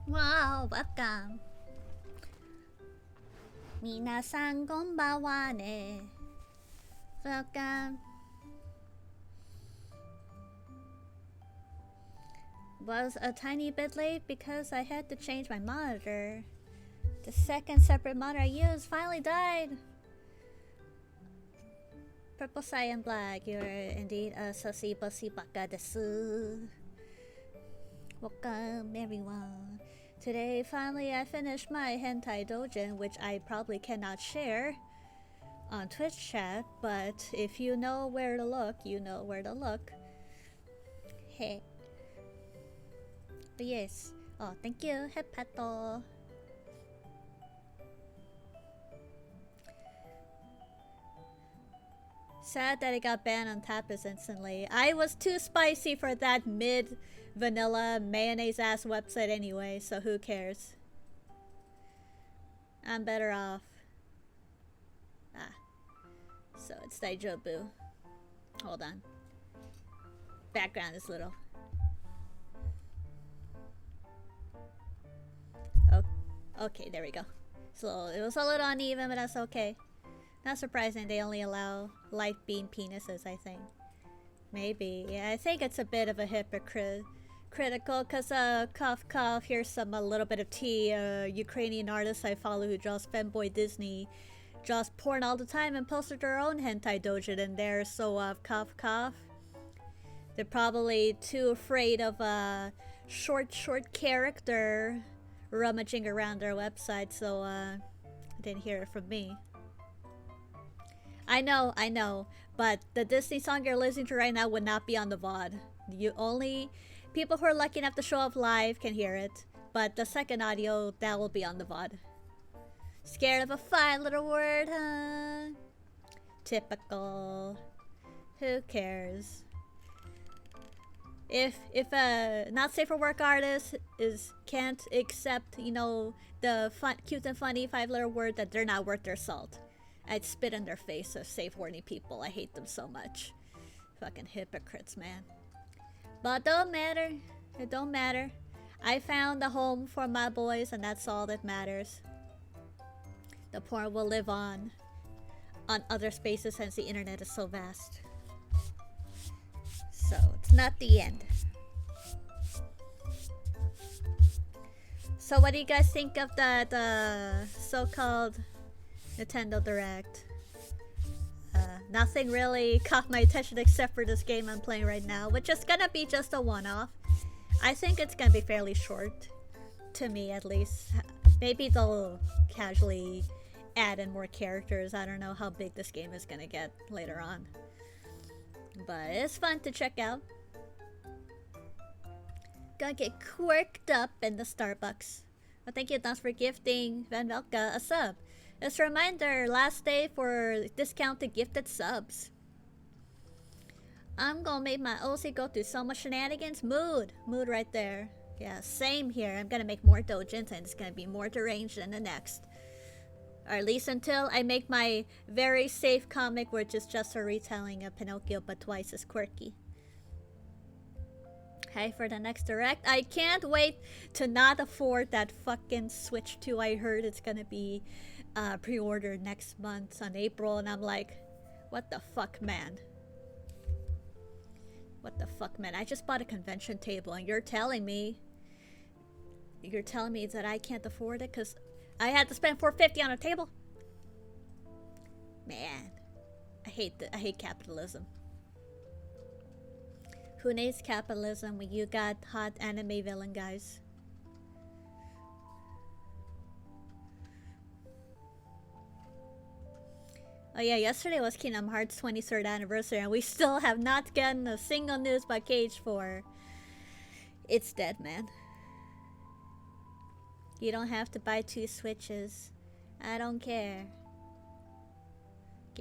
Wow, welcome. Minasan konbanwa ne. Welcome. Was a tiny bit late because I had to change my monitor. The second separate monitor I used finally died. Purple Cyan Black, you're indeed a sussy bussy baka desu. Welcome everyone. Today finally I finished my hentai doujin, which I probably cannot share on Twitch chat, but if you know where to look, you know where to look. Hey. But yes. Oh, thank you, Hepato. Sad that it got banned on Tapas instantly. I was too spicy for that mid-vanilla mayonnaise-ass website anyway, so who cares? I'm better off. Ah. So it's Daijobu. Hold on. Background is little. Oh, okay, there we go. So it was a little uneven, but that's okay. Not surprising they only allow light beam penises, I think. Maybe. Yeah, I think it's a bit of a critical, cause cough cough, here's some a little bit of tea. Ukrainian artist I follow who draws femboy Disney draws porn all the time and posted her own hentai doujin in there, so cough cough. They're probably too afraid of a short character rummaging around their website, so didn't hear it from me. I know, but the Disney song you're listening to right now would not be on the VOD. You only people who are lucky enough to show up live can hear it, but the second audio that will be on the VOD. Scared of a fine little word, huh? Typical. Who cares? If a not safe for work artist can't accept, you know, the cute and funny 5-letter word, that they're not worth their salt. I'd spit in their face of safe horny people. I hate them so much. Fucking hypocrites, man. But don't matter. It don't matter. I found a home for my boys, and that's all that matters. The porn will live on other spaces since the internet is so vast. So it's not the end. So what do you guys think of that so-called Nintendo Direct? Nothing really caught my attention except for this game I'm playing right now, which is gonna be just a one-off. I think it's gonna be fairly short, to me at least. Maybe they'll casually add in more characters. I don't know how big this game is gonna get later on. But it's fun to check out. Gonna get quirked up in the Starbucks Well, thank you, thanks for gifting Van Velka a sub. As a reminder, last day for discounted gifted subs. I'm gonna make my OC go through so much shenanigans. Mood right there. Yeah, same here. I'm gonna make more dojins and it's gonna be more deranged than the next. Or at least until I make my very safe comic, which is just a retelling of Pinocchio but twice as quirky. Hey, for the next direct. I can't wait to not afford that fucking Switch 2. I heard it's gonna be pre-ordered next month on April, and I'm like, what the fuck, man? What the fuck, man? I just bought a convention table, and you're telling me that I can't afford it because I had to spend $450 on a table? Man, I hate capitalism. Who needs capitalism when you got hot anime villain guys? Oh yeah, yesterday was Kingdom Hearts 23rd anniversary and we still have not gotten a single news about Cage 4. It's dead, man. You don't have to buy 2 Switches. I don't care.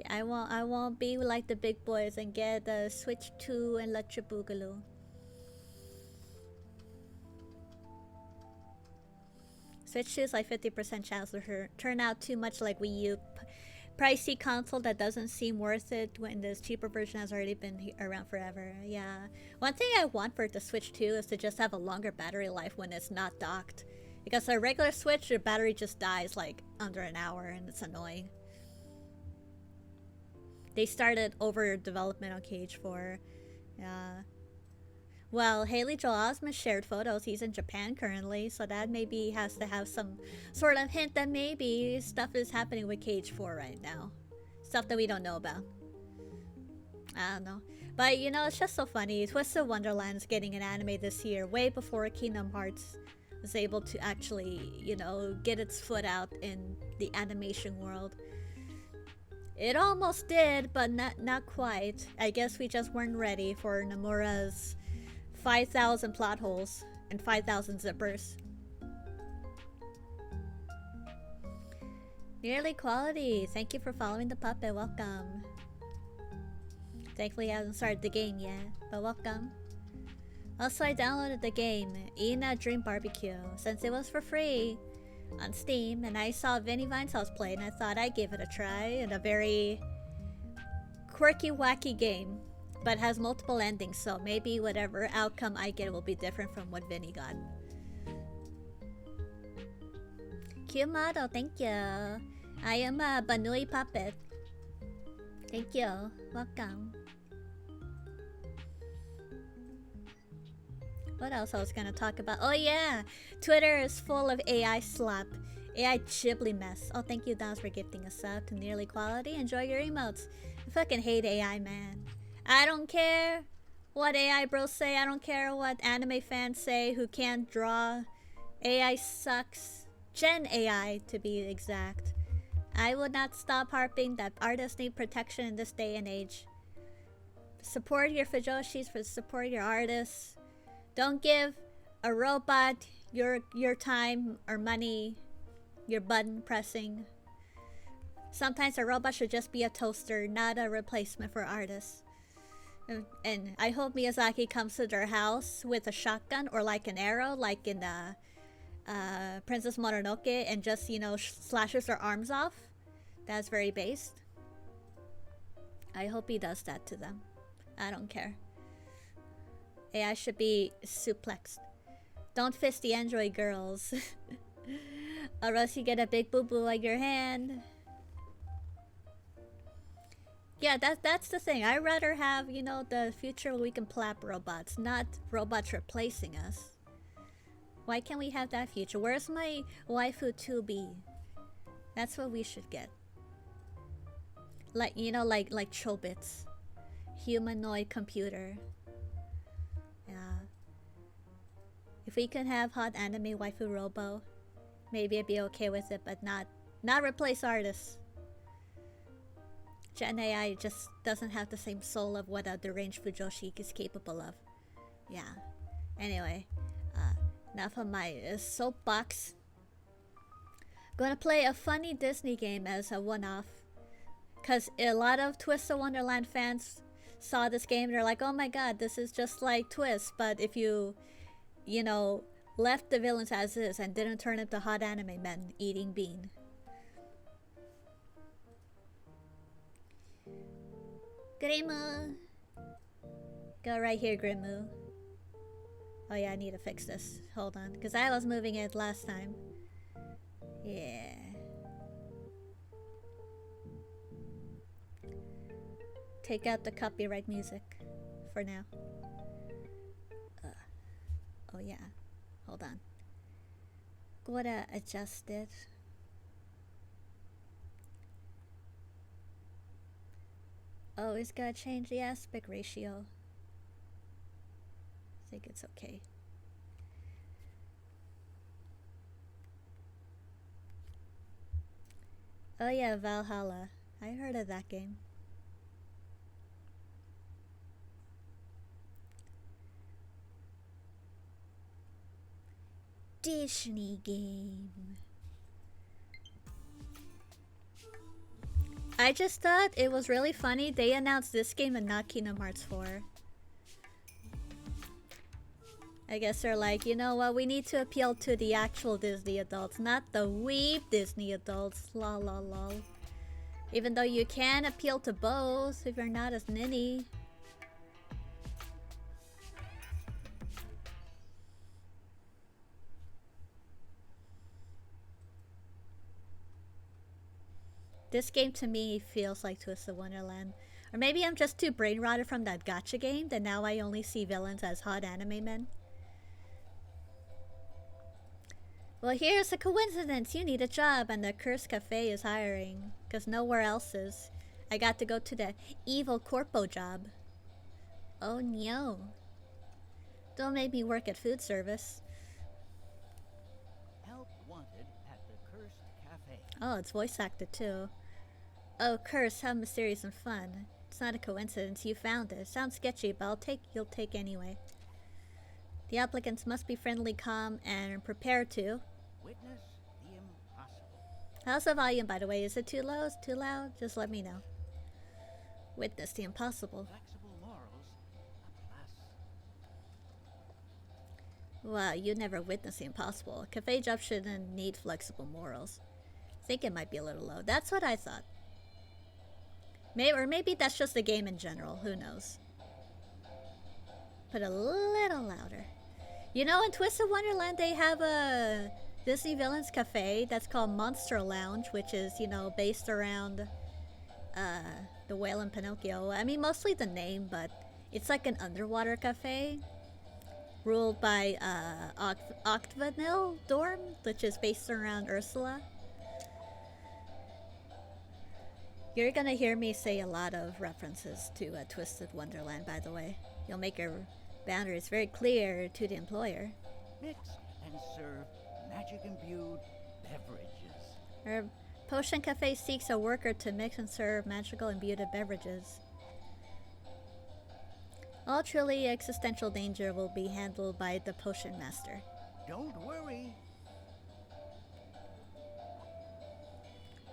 I won't be like the big boys and get the Switch 2 and Electric Boogaloo. Switch 2 is like 50% chance to turn out too much like Wii U. Pricey console that doesn't seem worth it when this cheaper version has already been around forever. Yeah. One thing I want for the Switch 2 is to just have a longer battery life when it's not docked. Because a regular Switch, your battery just dies like under an hour and it's annoying. They started over development on Cage 4. Yeah. Well, Haley Joel Osment shared photos. He's in Japan currently, so that maybe has to have some sort of hint that maybe stuff is happening with Cage 4 right now. Stuff that we don't know about. I don't know. But, you know, it's just so funny. Twisted Wonderland is getting an anime this year, way before Kingdom Hearts was able to actually, you know, get its foot out in the animation world. It almost did, but not quite. I guess we just weren't ready for Nomura's 5,000 plot holes and 5,000 zippers. Nearly quality. Thank you for following the puppet. Welcome. Thankfully, I haven't started the game yet, but welcome. Also, I downloaded the game, Ina Dream Barbecue, since it was for free on Steam, and I saw Vinny Vine's House play, and I thought I'd give it a try. In a very quirky, wacky game, but has multiple endings, so maybe whatever outcome I get will be different from what Vinny got. Cute model, thank you. I am a Banui puppet. Thank you. Welcome. What else I was gonna talk about? Oh yeah! Twitter is full of AI slap. AI Ghibli mess. Oh, thank you, Dons, for gifting a sub to Nearly Quality. Enjoy your emotes. I fucking hate AI, man. I don't care what AI bros say. I don't care what anime fans say who can't draw. AI sucks. Gen AI, to be exact. I would not stop harping that artists need protection in this day and age. Support your Fujoshis, support your artists. Don't give a robot your time or money, your button pressing. Sometimes a robot should just be a toaster, not a replacement for artists. And I hope Miyazaki comes to their house with a shotgun or like an arrow, like in Princess Mononoke, and just, you know, slashes their arms off. That's very based. I hope he does that to them. I don't care. AI should be suplexed. Don't fist the android girls. Or else you get a big boo-boo on your hand. Yeah, that's the thing. I'd rather have, you know, the future where we can plap robots, not robots replacing us. Why can't we have that future? Where's my waifu 2B? That's what we should get. Like, you know, like Chobits. Humanoid computer. Yeah. If we can have hot anime waifu robo, maybe I'd be okay with it, but not replace artists. Gen AI just doesn't have the same soul of what a deranged Fujoshi is capable of. Yeah. Anyway, enough of my soapbox. Gonna play a funny Disney game as a one-off. Because a lot of Twist of Wonderland fans saw this game and they're like, oh my god, this is just like Twist, but if you know, left the villains as is and didn't turn into hot anime men eating bean. Grimu! Go right here, Grimu. Oh yeah, I need to fix this. Hold on, because I was moving it last time. Yeah. Take out the copyright music for now. Oh yeah, hold on. Gotta adjust it. Oh, it's gotta change the aspect ratio. I think it's okay. Oh yeah, Valhalla. I heard of that game. Disney game. I just thought it was really funny they announced this game and not Kingdom Hearts 4. I guess they're like, you know what, we need to appeal to the actual Disney adults, not the weeb Disney adults. Lol lol lol. Even though you can appeal to both if you're not as ninny. This game to me feels like Twist of Wonderland. Or maybe I'm just too brain rotted from that gacha game that now I only see villains as hot anime men. Well, here's a coincidence. You need a job and the Cursed Cafe is hiring. Because nowhere else is. I got to go to the evil corpo job. Oh no. Don't make me work at food service. Help wanted at the Cursed Cafe. Oh, it's voice acted too. Oh, Curse, how mysterious and fun. It's not a coincidence, you found it. Sounds sketchy, but you'll take anyway. The applicants must be friendly, calm, and prepared to witness the impossible. How's the volume, by the way? Is it too low? Is it too loud? Just let me know. Witness the impossible. Flexible morals, a plus. Wow, you never witnessed the impossible. Cafe job shouldn't need flexible morals. I think it might be a little low. That's what I thought. Or maybe that's just the game in general. Who knows? Put a little louder. You know, in Twist of Wonderland, they have a Disney Villains Cafe that's called Monster Lounge, which is, you know, based around the whale in Pinocchio. I mean, mostly the name, but it's like an underwater cafe ruled by Octavanil Dorm, which is based around Ursula. You're gonna hear me say a lot of references to Twisted Wonderland, by the way. You'll make your boundaries very clear to the employer. Mix and serve magic-imbued beverages. Our Potion Cafe seeks a worker to mix and serve magical imbued beverages. All truly existential danger will be handled by the Potion Master. Don't worry.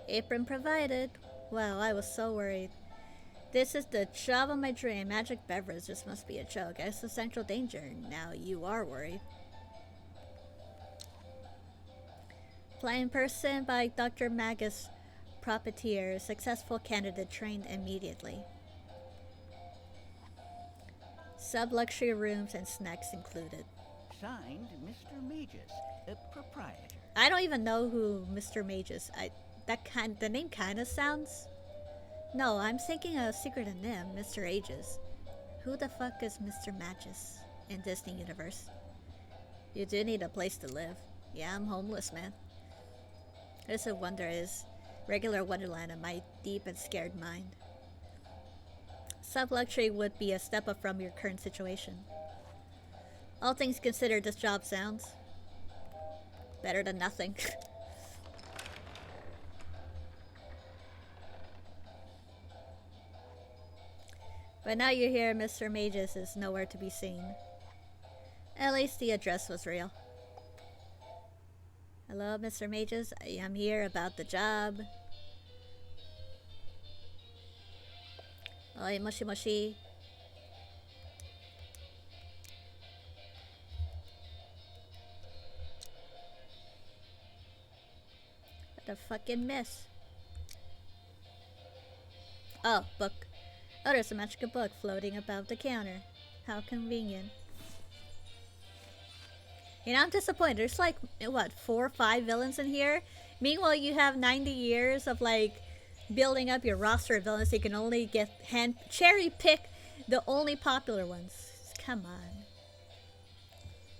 Apron provided. Wow, I was so worried. This is the job of my dream. Magic beverage. This must be a joke. Existential danger. Now you are worried. Flying person by Dr. Magus, Profiteer. Successful candidate trained immediately. Sub-luxury rooms and snacks included. Signed, Mr. Magus, a proprietor. I don't even know who Mr. Mage is. The name kind of sounds... No, I'm thinking of Secret of Nim, Mr. Ages. Who the fuck is Mr. Magus in Disney Universe? You do need a place to live. Yeah, I'm homeless, man. This a wonder is regular Wonderland in my deep and scared mind. Sub-luxury would be a step up from your current situation. All things considered, this job sounds better than nothing. But now you hear Mr. Magus is nowhere to be seen. At least the address was real. Hello, Mr. Mages. I am here about the job. Oi, moshi moshi. What a fucking mess. Oh, book. Oh, there's a magical book floating above the counter. How convenient. You know, I'm disappointed. There's like, what, 4 or 5 villains in here? Meanwhile, you have 90 years of like building up your roster of villains. So you can only get cherry pick the only popular ones. Come on.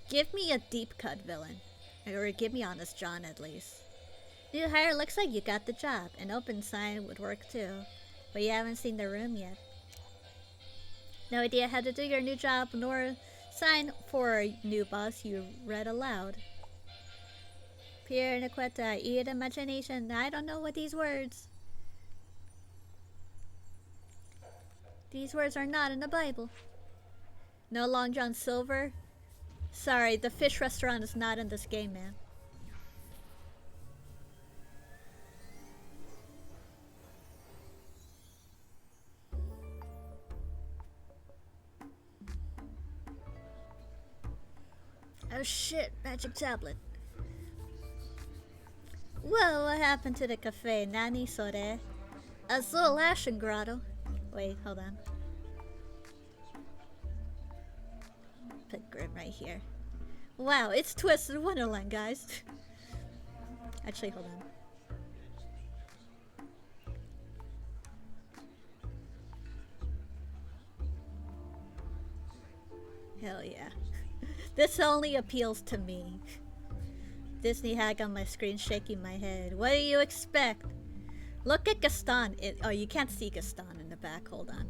Give me a deep cut villain. Or give me Honest John at least. New hire, looks like you got the job. An open sign would work too. But you haven't seen the room yet. No idea how to do your new job, nor sign for a new boss you read aloud. Pierre Niqueta, eat imagination. I don't know what these words. These words are not in the Bible. No Long John Silver? Sorry, the fish restaurant is not in this game, man. Oh shit, magic tablet. Whoa, what happened to the cafe? Nani sore? Azul Ashen Grotto. Wait, hold on. Put Grim right here. Wow, it's Twisted Wonderland, guys. Actually, hold on. Hell yeah. This only appeals to me. Disney hag on my screen shaking my head. What do you expect? Look at Gaston. Oh, you can't see Gaston in the back. Hold on.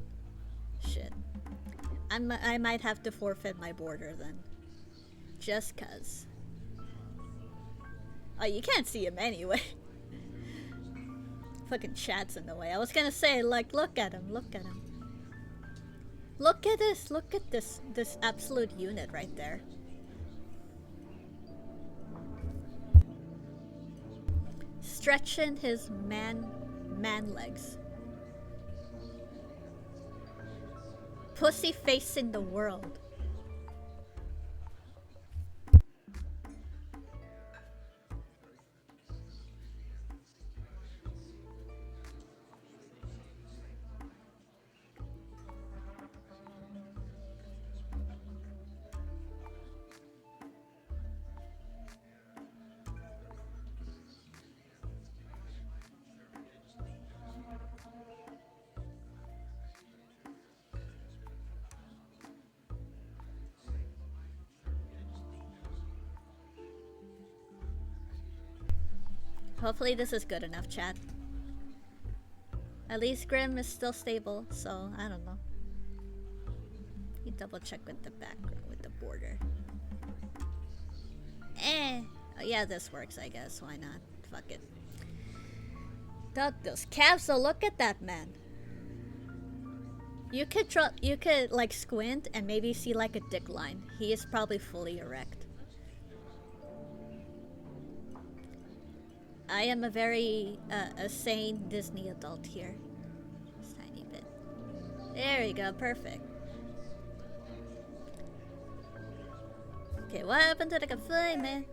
Shit. I might have to forfeit my border then. Just cuz. Oh, you can't see him anyway. Fucking chat's in the way. I was gonna say, like, look at him. Look at him. Look at this. Look at this absolute unit right there. Stretching his man legs. Pussy facing the world. Hopefully this is good enough, chat. At least Grim is still stable, so I don't know. You double check with the background, with the border. Oh, yeah, this works, I guess. Why not? Fuck it. Those calves, so look at that man. You could like squint and maybe see like a dick line. He is probably fully erect. I am a very a sane Disney adult here. Just a tiny bit. There we go, perfect. Okay, what happened to the cafe, man?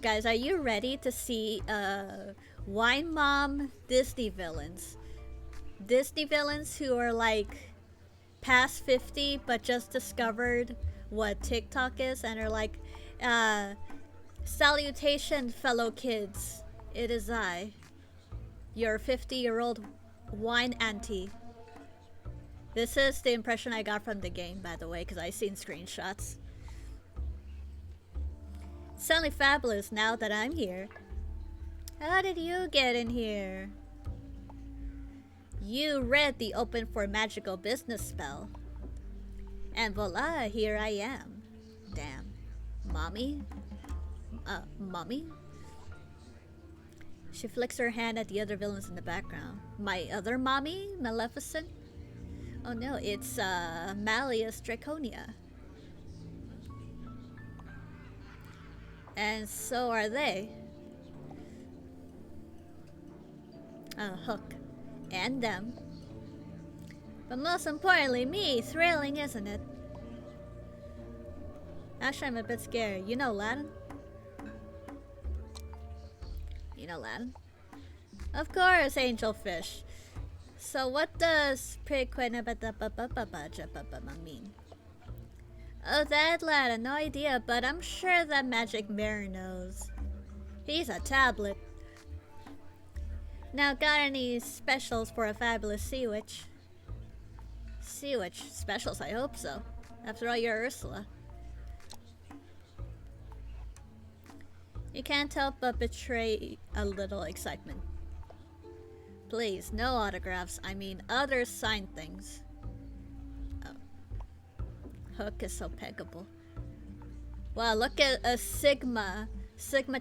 Guys, are you ready to see Wine Mom Disney villains? Disney villains who are like past 50 but just discovered what TikTok is and are like, salutation, fellow kids. It is I, your 50-year-old wine auntie. This is the impression I got from the game, by the way, because I seen screenshots. It's only fabulous now that I'm here. How did you get in here? You read the open for magical business spell. And voila, here I am. Damn. Mommy? Mommy? She flicks her hand at the other villains in the background. My other mommy? Maleficent? Oh no, it's Malleus Draconia. And so are they. Hook. And them. But most importantly, me. Thrilling, isn't it? Actually, I'm a bit scared. You know Latin? You know Latin? Of course, angelfish. So what does mean? Oh, that lad, no idea, but I'm sure that Magic Mirror knows. He's a tablet. Now, got any specials for a fabulous sea witch? Sea witch specials? I hope so. After all, you're Ursula. You can't help but betray a little excitement. Please, no autographs. I mean, other signed things. Oh. Hook is so peggable. Wow, look at a Sigma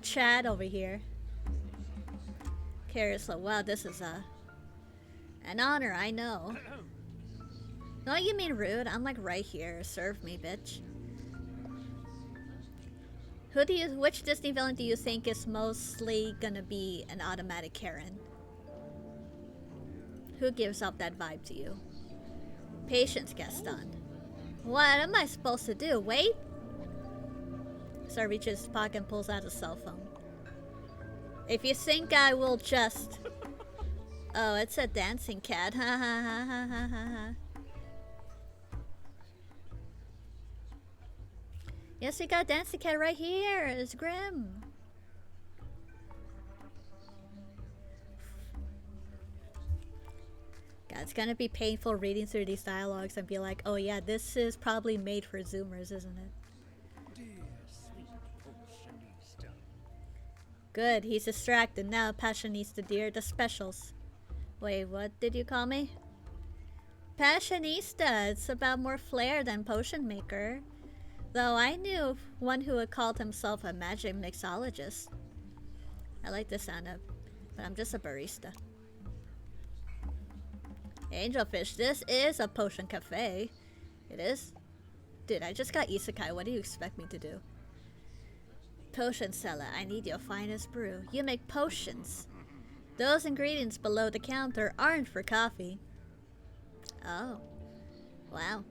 Chad over here. Ursula, wow, this is an honor, I know. No, you mean rude? I'm like right here. Serve me, bitch. Which Disney villain do you think is mostly gonna be an automatic Karen? Who gives up that vibe to you? Patience, Gaston. What am I supposed to do? Wait? Sir reaches his pocket and pulls out a cell phone. If you think I will just... Oh, it's a dancing cat. Ha ha ha ha ha ha ha. Yes, we got a dancing cat right here. It's Grim. God, it's gonna be painful reading through these dialogues and be like, oh yeah, this is probably made for Zoomers, isn't it? Dear sweet Passionista. Good, he's distracted now, Passionista dear. The specials. Wait, what did you call me? Passionista. It's about more flair than potion maker. Though I knew one who had called himself a magic mixologist. I like the sound of, but I'm just a barista. Angelfish, this is a potion cafe. It is? Dude, I just got isekai. What do you expect me to do? Potion seller, I need your finest brew. You make potions. Those ingredients below the counter aren't for coffee. Oh. Wow.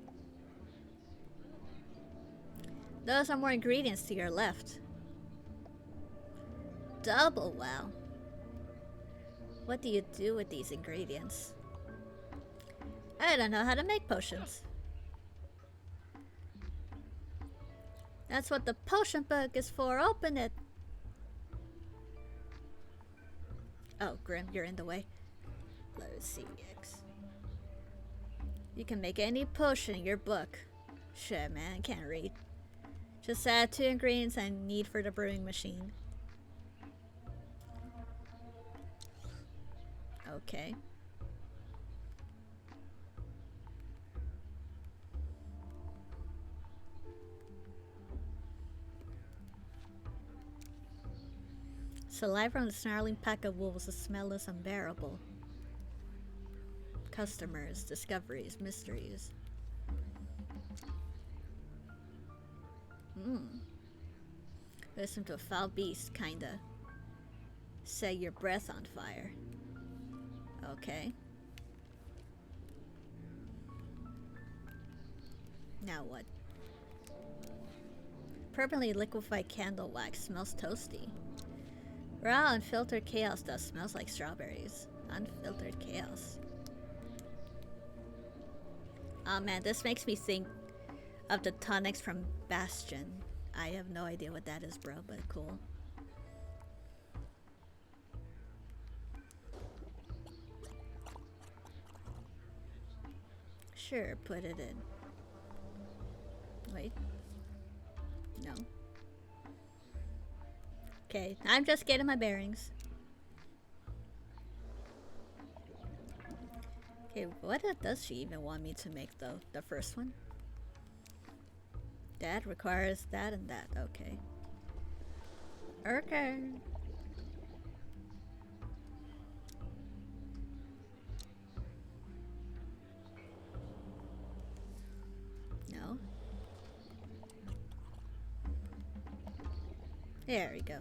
Those are more ingredients to your left. Double wow. What do you do with these ingredients? I don't know how to make potions. That's what the potion book is for. Open it. Oh, Grim, you're in the way. Let's see, X. You can make any potion in your book. Shit, man, I can't read. Just add 2 ingredients I need for the brewing machine. Okay. Saliva from the snarling pack of wolves, the smell is unbearable. Customers, discoveries, mysteries. Listen to a foul beast, kinda. Set your breath on fire. Okay. Now what? Permanently liquefied candle wax smells toasty. Raw unfiltered chaos dust smells like strawberries. Unfiltered chaos. Oh man, this makes me think of the tonics from Bastion. I have no idea what that is, bro, but cool. Sure, put it in. Wait. No. Okay, I'm just getting my bearings. Okay, what does she even want me to make though? The first one? That requires that and that, okay. Okay. No. There we go.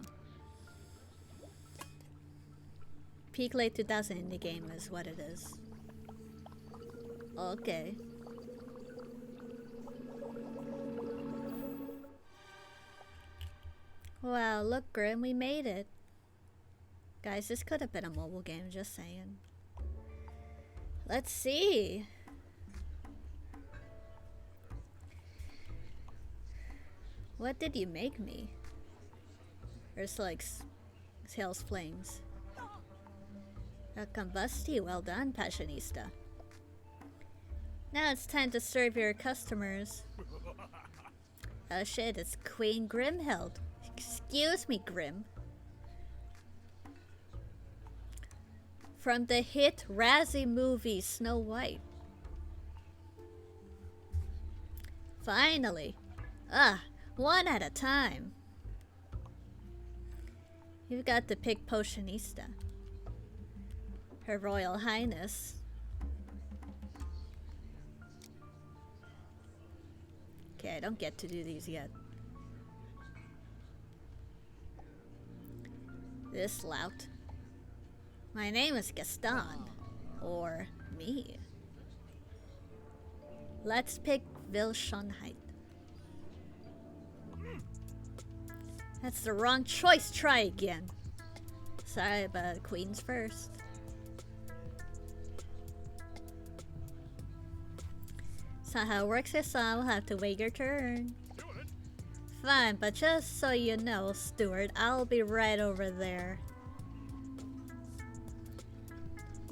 Peak late 2000 in the game is what it is. Okay. Wow, look, Grim, we made it. Guys, this could have been a mobile game, just saying. Let's see. What did you make me? There's like sales flames. A combustie, well done, Passionista. Now it's time to serve your customers. Oh shit, it's Queen Grimhild. Excuse me, Grim. From the hit Razzie movie Snow White. Finally. One at a time. You've got to pick Potionista. Her Royal Highness. Okay, I don't get to do these yet. This lout. My name is Gaston. Or me. Let's pick Vilschonheit. That's the wrong choice. Try again. Sorry, but Queen's first. So how it works is we'll have to wait your turn. Fine, but just so you know, Stuart, I'll be right over there.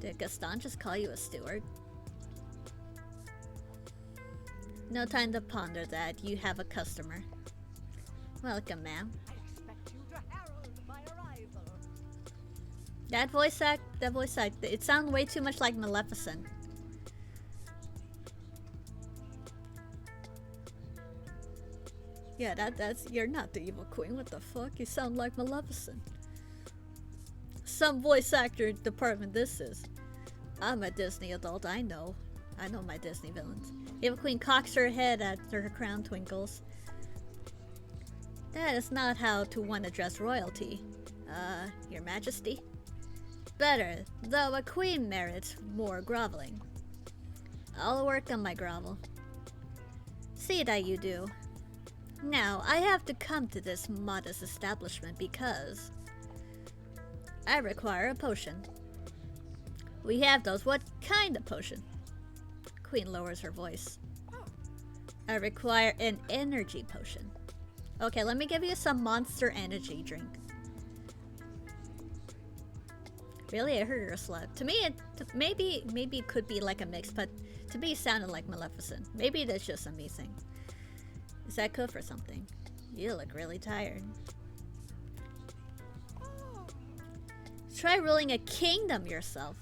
Did Gaston just call you a steward? No time to ponder that. You have a customer. Welcome, ma'am. That voice act, it sounds way too much like Maleficent. Yeah, that's you're not the evil queen. What the fuck? You sound like Maleficent. Some voice actor department this is. I'm a Disney adult, I know my Disney villains. Evil queen cocks her head after her crown twinkles. That is not how to one address royalty. Your Majesty? Better, though a queen merits more groveling. I'll work on my grovel. See that you do. Now, I have to come to this modest establishment because I require a potion. We have those. What kind of potion? Queen lowers her voice. I require an energy potion. Okay, let me give you some monster energy drink. Really, I heard her a slut. To me, maybe it could be like a mix, but to me, it sounded like Maleficent. Maybe that's just a me thing. Is that good for something? You look really tired. Try ruling a kingdom yourself.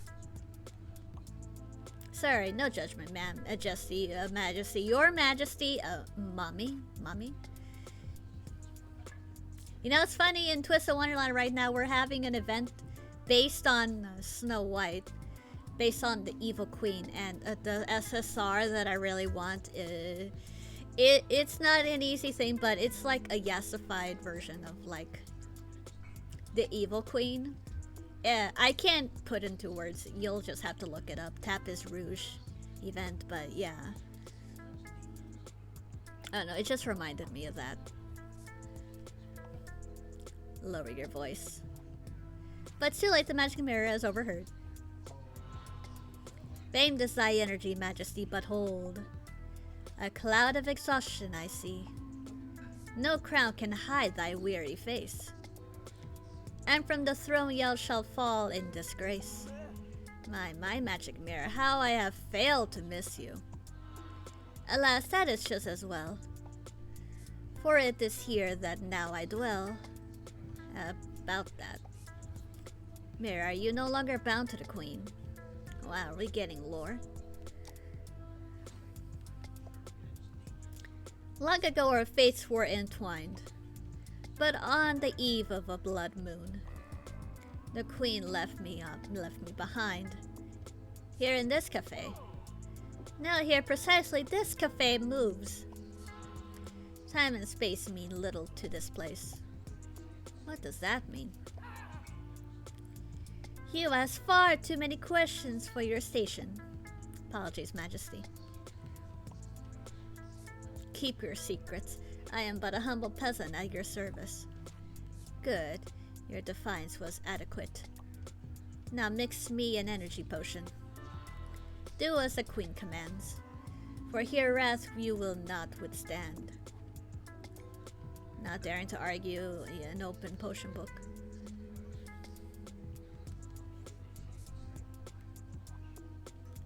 Sorry, no judgment, ma'am. Majesty, Majesty, Your Majesty, Mommy. You know, it's funny, in Twisted Wonderland right now, we're having an event based on Snow White, based on the Evil Queen, and the SSR that I really want. It's not an easy thing, but it's like a yassified version of like the Evil Queen. I can't put into words. You'll just have to look it up. Tapis Rouge event, but yeah. I don't know, it just reminded me of that. Lower your voice. But too late, the magic mirror has overheard. Famed is thy energy, Majesty, but hold. A cloud of exhaustion I see. No crown can hide thy weary face. And from the throne yell shall fall in disgrace. My magic mirror, how I have failed to miss you. Alas, that is just as well. For it is here that now I dwell. About that. Mirror, are you no longer bound to the queen? Wow, are we getting lore? Long ago our fates were entwined, but on the eve of a blood moon, the queen left me behind, here in this cafe. Now here precisely this cafe moves. Time and space mean little to this place. does that mean? You ask far too many questions for your station. Apologies, Majesty. Keep your secrets. I am but a humble peasant at your service. Good. Your defiance was adequate. Now mix me an energy potion. Do as the Queen commands, for here wrath you will not withstand. Not daring to argue an open potion book.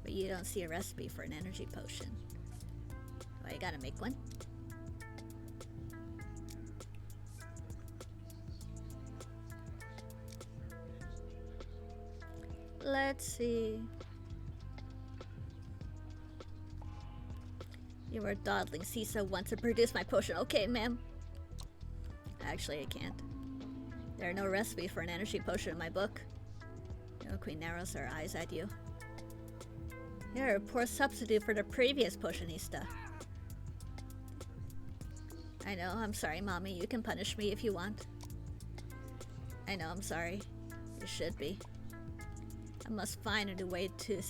But you don't see a recipe for an energy potion. Well, you gotta make one. Let's see. You were dawdling. Cisa wants to produce my potion. Okay, ma'am. Actually, I can't. There are no recipes for an energy potion in my book. The Queen narrows her eyes at you. You're a poor substitute for the previous potionista. I know, I'm sorry, Mommy. You can punish me if you want. I know, I'm sorry. You should be. I must find a new way to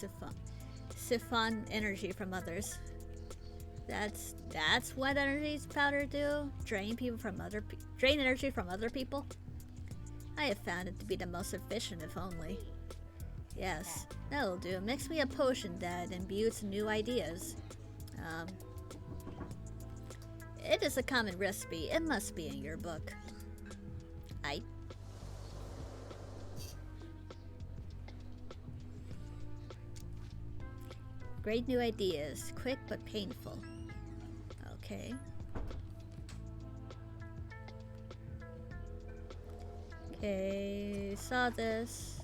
siphon energy from others. That's what energy powder do? Drain energy from other people? I have found it to be the most efficient, if only. Yes, that'll do. Mix me a potion that imbues new ideas. It is a common recipe. It must be in your book. Great new ideas. Quick but painful. Okay. Okay, saw this.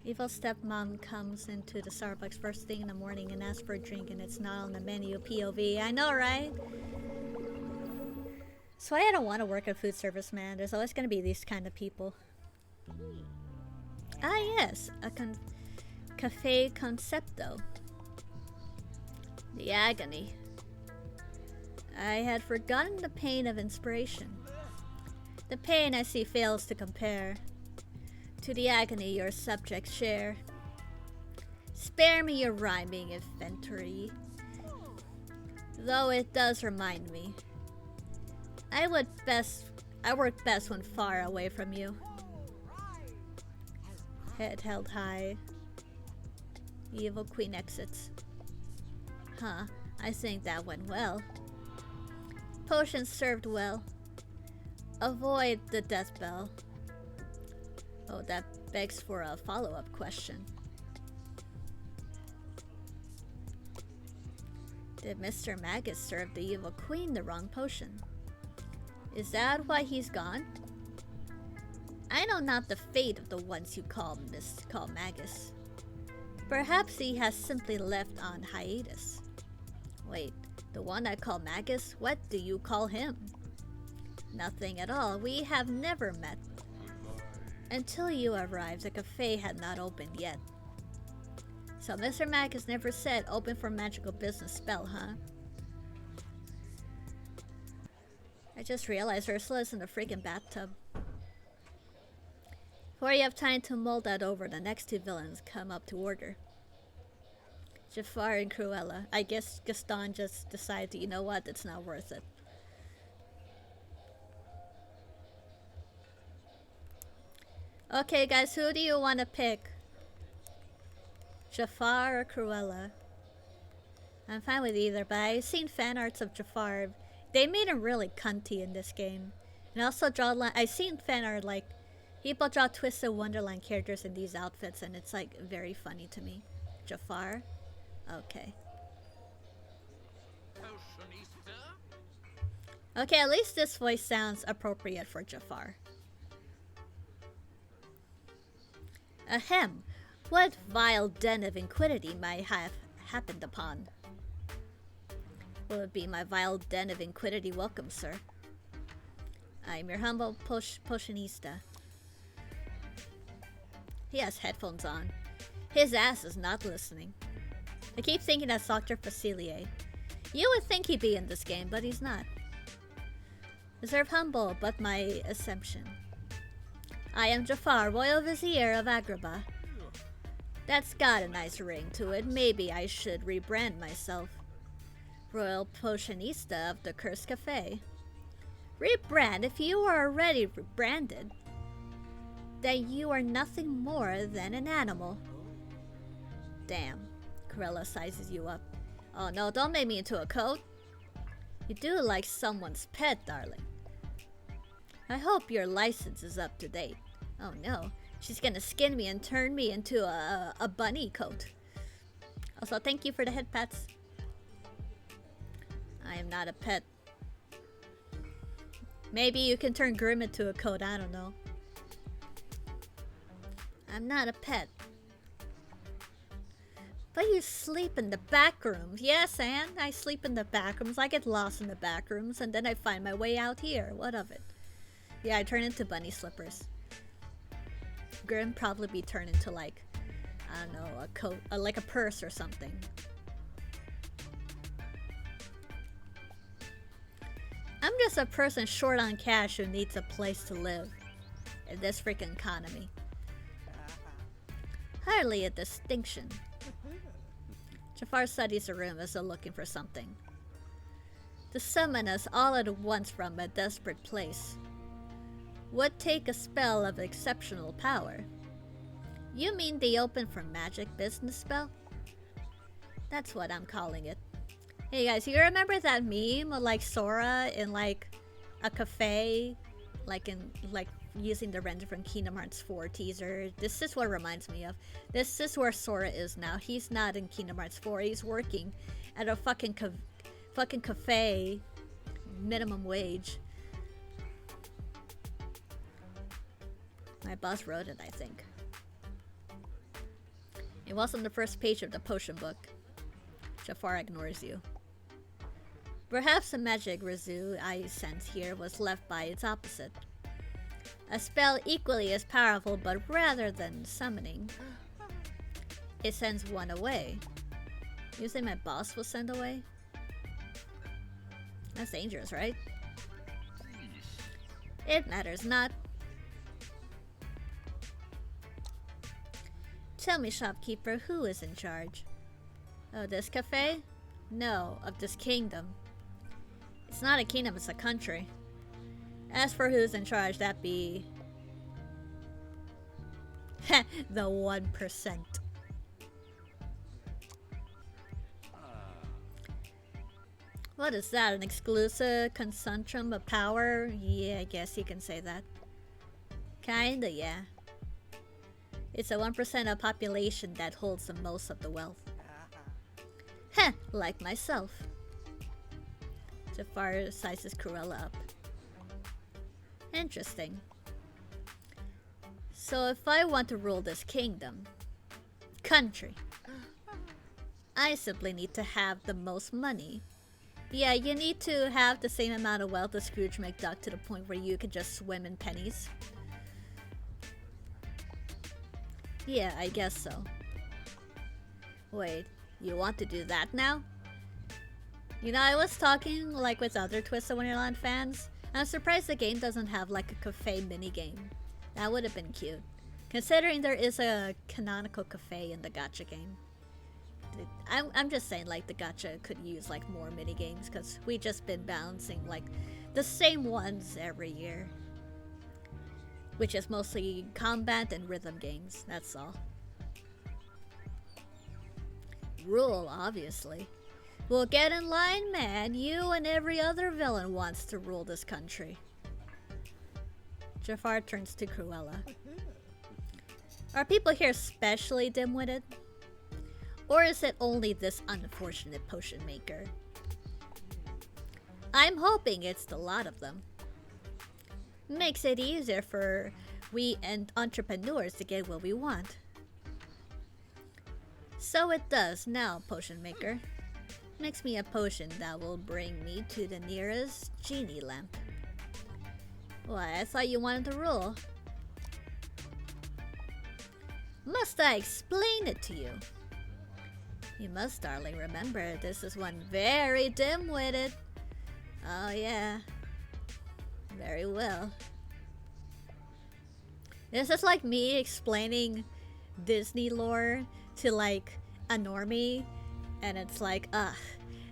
Evil stepmom comes into the Starbucks first thing in the morning and asks for a drink, and it's not on the menu. POV. I know, right? That's why I don't want to work at food service, man. There's always going to be these kind of people. Ah, yes. A cafe concepto. The agony. I had forgotten the pain of inspiration. The pain I see fails to compare to the agony your subjects share. Spare me your rhyming inventory, though it does remind me. I work best when far away from you. Head held high. The evil queen exits. Huh, I think that went well. Potions served well. Avoid the death bell. Oh, that begs for a follow-up question. Did Mr. Magus serve the evil queen the wrong potion? Is that why he's gone? I know not the fate of the ones you call Magus. Perhaps he has simply left on hiatus. Wait, the one I call Magus? What do you call him? Nothing at all. We have never met. Until you arrived, the cafe had not opened yet. So Mr. Magus never said open for magical business spell, huh? I just realized Ursula's in the freaking bathtub. Before you have time to mull that over, the next two villains come up to order. Jafar and Cruella. I guess Gaston just decided, you know what, it's not worth it. Okay guys, who do you want to pick? Jafar or Cruella? I'm fine with either, but I've seen fan arts of Jafar. They made him really cunty in this game. And also I've seen fan art, like, people draw Twisted Wonderland characters in these outfits, and it's like very funny to me. Jafar? Okay. Okay, at least this voice sounds appropriate for Jafar. Ahem. What vile den of iniquity might have happened upon? Will it be my vile den of iniquity welcome, sir? I am your humble potionista. He has headphones on. His ass is not listening. I keep thinking that's Dr. Facilier. You would think he'd be in this game, but he's not. Reserve humble, but my assumption. I am Jafar, Royal Vizier of Agrabah. That's got a nice ring to it. Maybe I should rebrand myself. Royal Potionista of the Cursed Cafe. Rebrand? If you are already rebranded, then you are nothing more than an animal. Damn. Corella sizes you up. Oh no, don't make me into a coat. You do like someone's pet, darling. I hope your license is up to date. Oh no, she's gonna skin me and turn me into a bunny coat. Also, thank you for the head pats. I am not a pet. Maybe you can turn Grim into a coat, I don't know. I'm not a pet. But you sleep in the back rooms. Yes, Anne, I sleep in the back rooms. I get lost in the back rooms and then I find my way out here. What of it? Yeah, I turn into bunny slippers. Grim probably be turned into like, I don't know, a coat, like a purse or something. I'm just a person short on cash who needs a place to live in this freaking economy. Hardly a distinction. Jafar studies the room as though looking for something. To summon us all at once from a desperate place would take a spell of exceptional power. You mean the open for magic business spell? That's what I'm calling it. Hey guys, you remember that meme of like Sora in like a cafe, like using the render from Kingdom Hearts 4 teaser? This is what it reminds me of. This is where Sora is now. He's not in Kingdom Hearts 4. He's working at a fucking cafe, minimum wage. My boss wrote it, I think. It was on the first page of the potion book. Jafar ignores you. Perhaps the magic residue I sense here was left by its opposite. A spell equally as powerful, but rather than summoning, it sends one away. You say my boss will send away? That's dangerous, right? It matters not. Tell me, shopkeeper, who is in charge? Oh, this cafe? No, of this kingdom. It's not a kingdom, it's a country. As for who's in charge, that be... the 1%. What is that, an exclusive consumption of power? Yeah, I guess you can say that. Kinda, yeah. It's a 1% of population that holds the most of the wealth. Heh, like myself. Jafar sizes Cruella up. Interesting. So if I want to rule this kingdom, country, I simply need to have the most money. Yeah, you need to have the same amount of wealth as Scrooge McDuck to the point where you could just swim in pennies. Yeah, I guess so. Wait, you want to do that now? You know, I was talking like with other Twist of Wonderland fans. I'm surprised the game doesn't have like a cafe minigame. That would have been cute. Considering there is a canonical cafe in the gacha game. I'm just saying like the gacha could use like more minigames because we just been balancing like the same ones every year. Which is mostly combat and rhythm games, that's all. Rule, obviously. Well, get in line, man. You and every other villain wants to rule this country. Jafar turns to Cruella. Are people here specially dim-witted? Or is it only this unfortunate potion maker? I'm hoping it's the lot of them. Makes it easier for we and entrepreneurs to get what we want. So it does now, potion maker. Mix me a potion that will bring me to the nearest genie lamp. Why, I thought you wanted to rule. Must I explain it to you? You must, darling, remember this is one very dim-witted. Oh yeah. Very well. This is like me explaining Disney lore to like a normie, and it's like,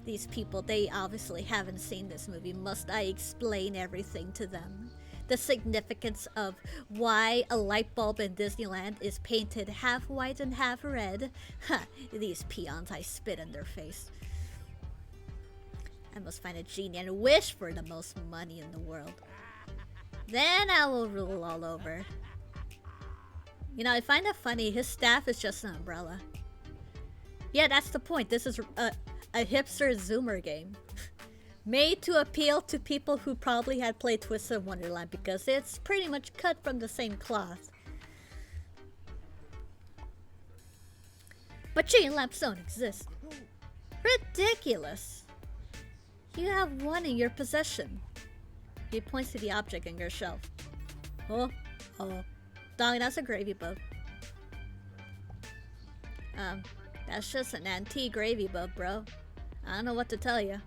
these people, they obviously haven't seen this movie. Must I explain everything to them? The significance of why a light bulb in Disneyland is painted half white and half red. These peons, I spit in their face. I must find a genie and wish for the most money in the world. Then I will rule all over. You know, I find it funny, his staff is just an umbrella. Yeah, that's the point. This is a hipster zoomer game. Made to appeal to people who probably had played Twisted Wonderland because it's pretty much cut from the same cloth. But chain lamps don't exist. Ridiculous. You have one in your possession. He points to the object in your shelf. Oh. Dog, that's a gravy boat. That's just an antique gravy boat, bro. I don't know what to tell you.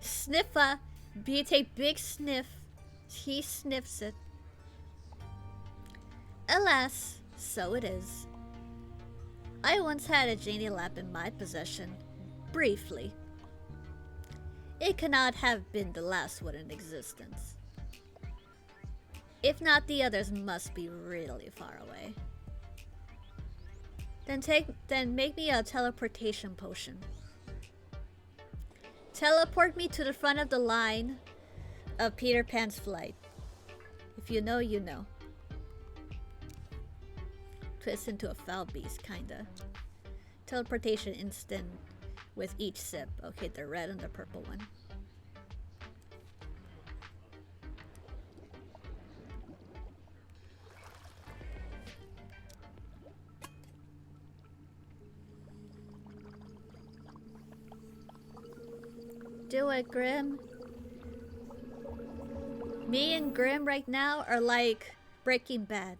Sniffa. You take big sniff. He sniffs it. Alas, so it is. I once had a genie lamp in my possession. Briefly. It cannot have been the last one in existence. If not, the others must be really far away. Then make me a teleportation potion. Teleport me to the front of the line of Peter Pan's flight. If you know, you know. Twist into a foul beast, kinda. Teleportation instant with each sip. Okay, the red and the purple one. Do it, Grim. Me and Grim right now are like Breaking Bad.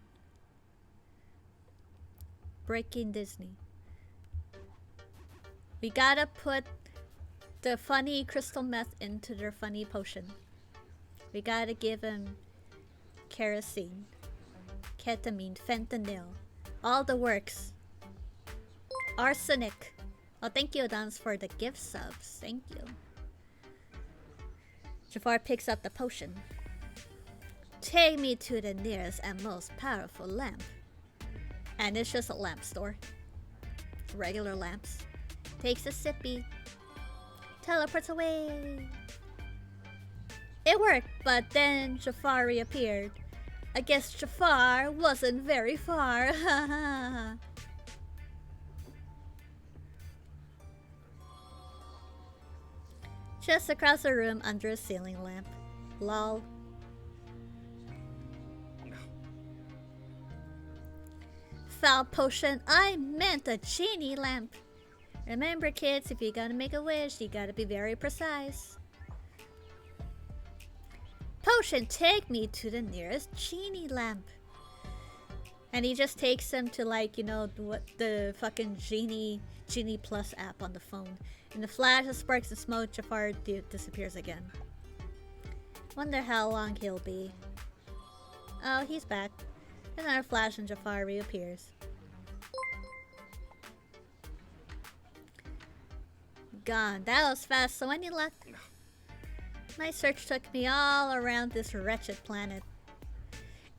Breaking Disney. We gotta put the funny crystal meth into their funny potion. We gotta give him kerosene, ketamine, fentanyl, all the works. Arsenic. Oh, thank you, Dance, for the gift subs. Thank you. Jafar picks up the potion. Take me to the nearest and most powerful lamp. And it's just a lamp store. Regular lamps. Takes a sippy. Teleports away. It worked, but then Jafar reappeared. I guess Jafar wasn't very far. Just across the room under a ceiling lamp. Lol. Foul potion, I meant a genie lamp. Remember, kids, if you're gonna make a wish, you gotta be very precise. Potion, take me to the nearest genie lamp. And he just takes him to, like, you know, the fucking Genie Plus app on the phone. In the flash of sparks and smoke, Jafar disappears again. Wonder how long he'll be. Oh, he's back. Another flash and Jafar reappears. Gone. That was fast, so any luck? My search took me all around this wretched planet.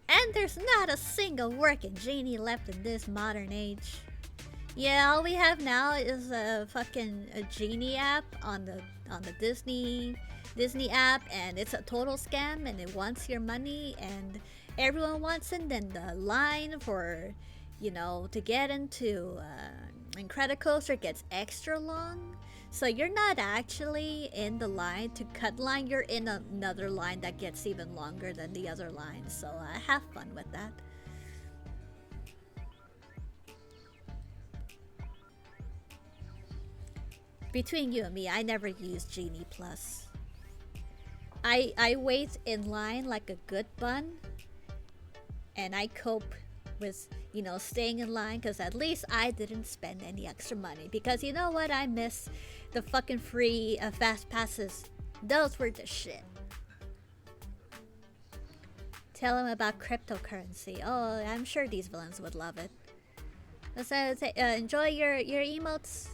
And there's not a single working genie left in this modern age. Yeah, all we have now is a genie app on the Disney app, and it's a total scam, and it wants your money, and everyone wants it. And the line for, you know, to get into Incredicoaster gets extra long. So you're not actually in the line to cut line, you're in another line that gets even longer than the other line. So have fun with that. Between you and me, I never use Genie Plus. I wait in line like a good bun, and I cope with, you know, staying in line, because at least I didn't spend any extra money. Because you know what? I miss the fucking free fast passes. Those were the shit. Tell them about cryptocurrency. Oh, I'm sure these villains would love it. So, enjoy your emotes.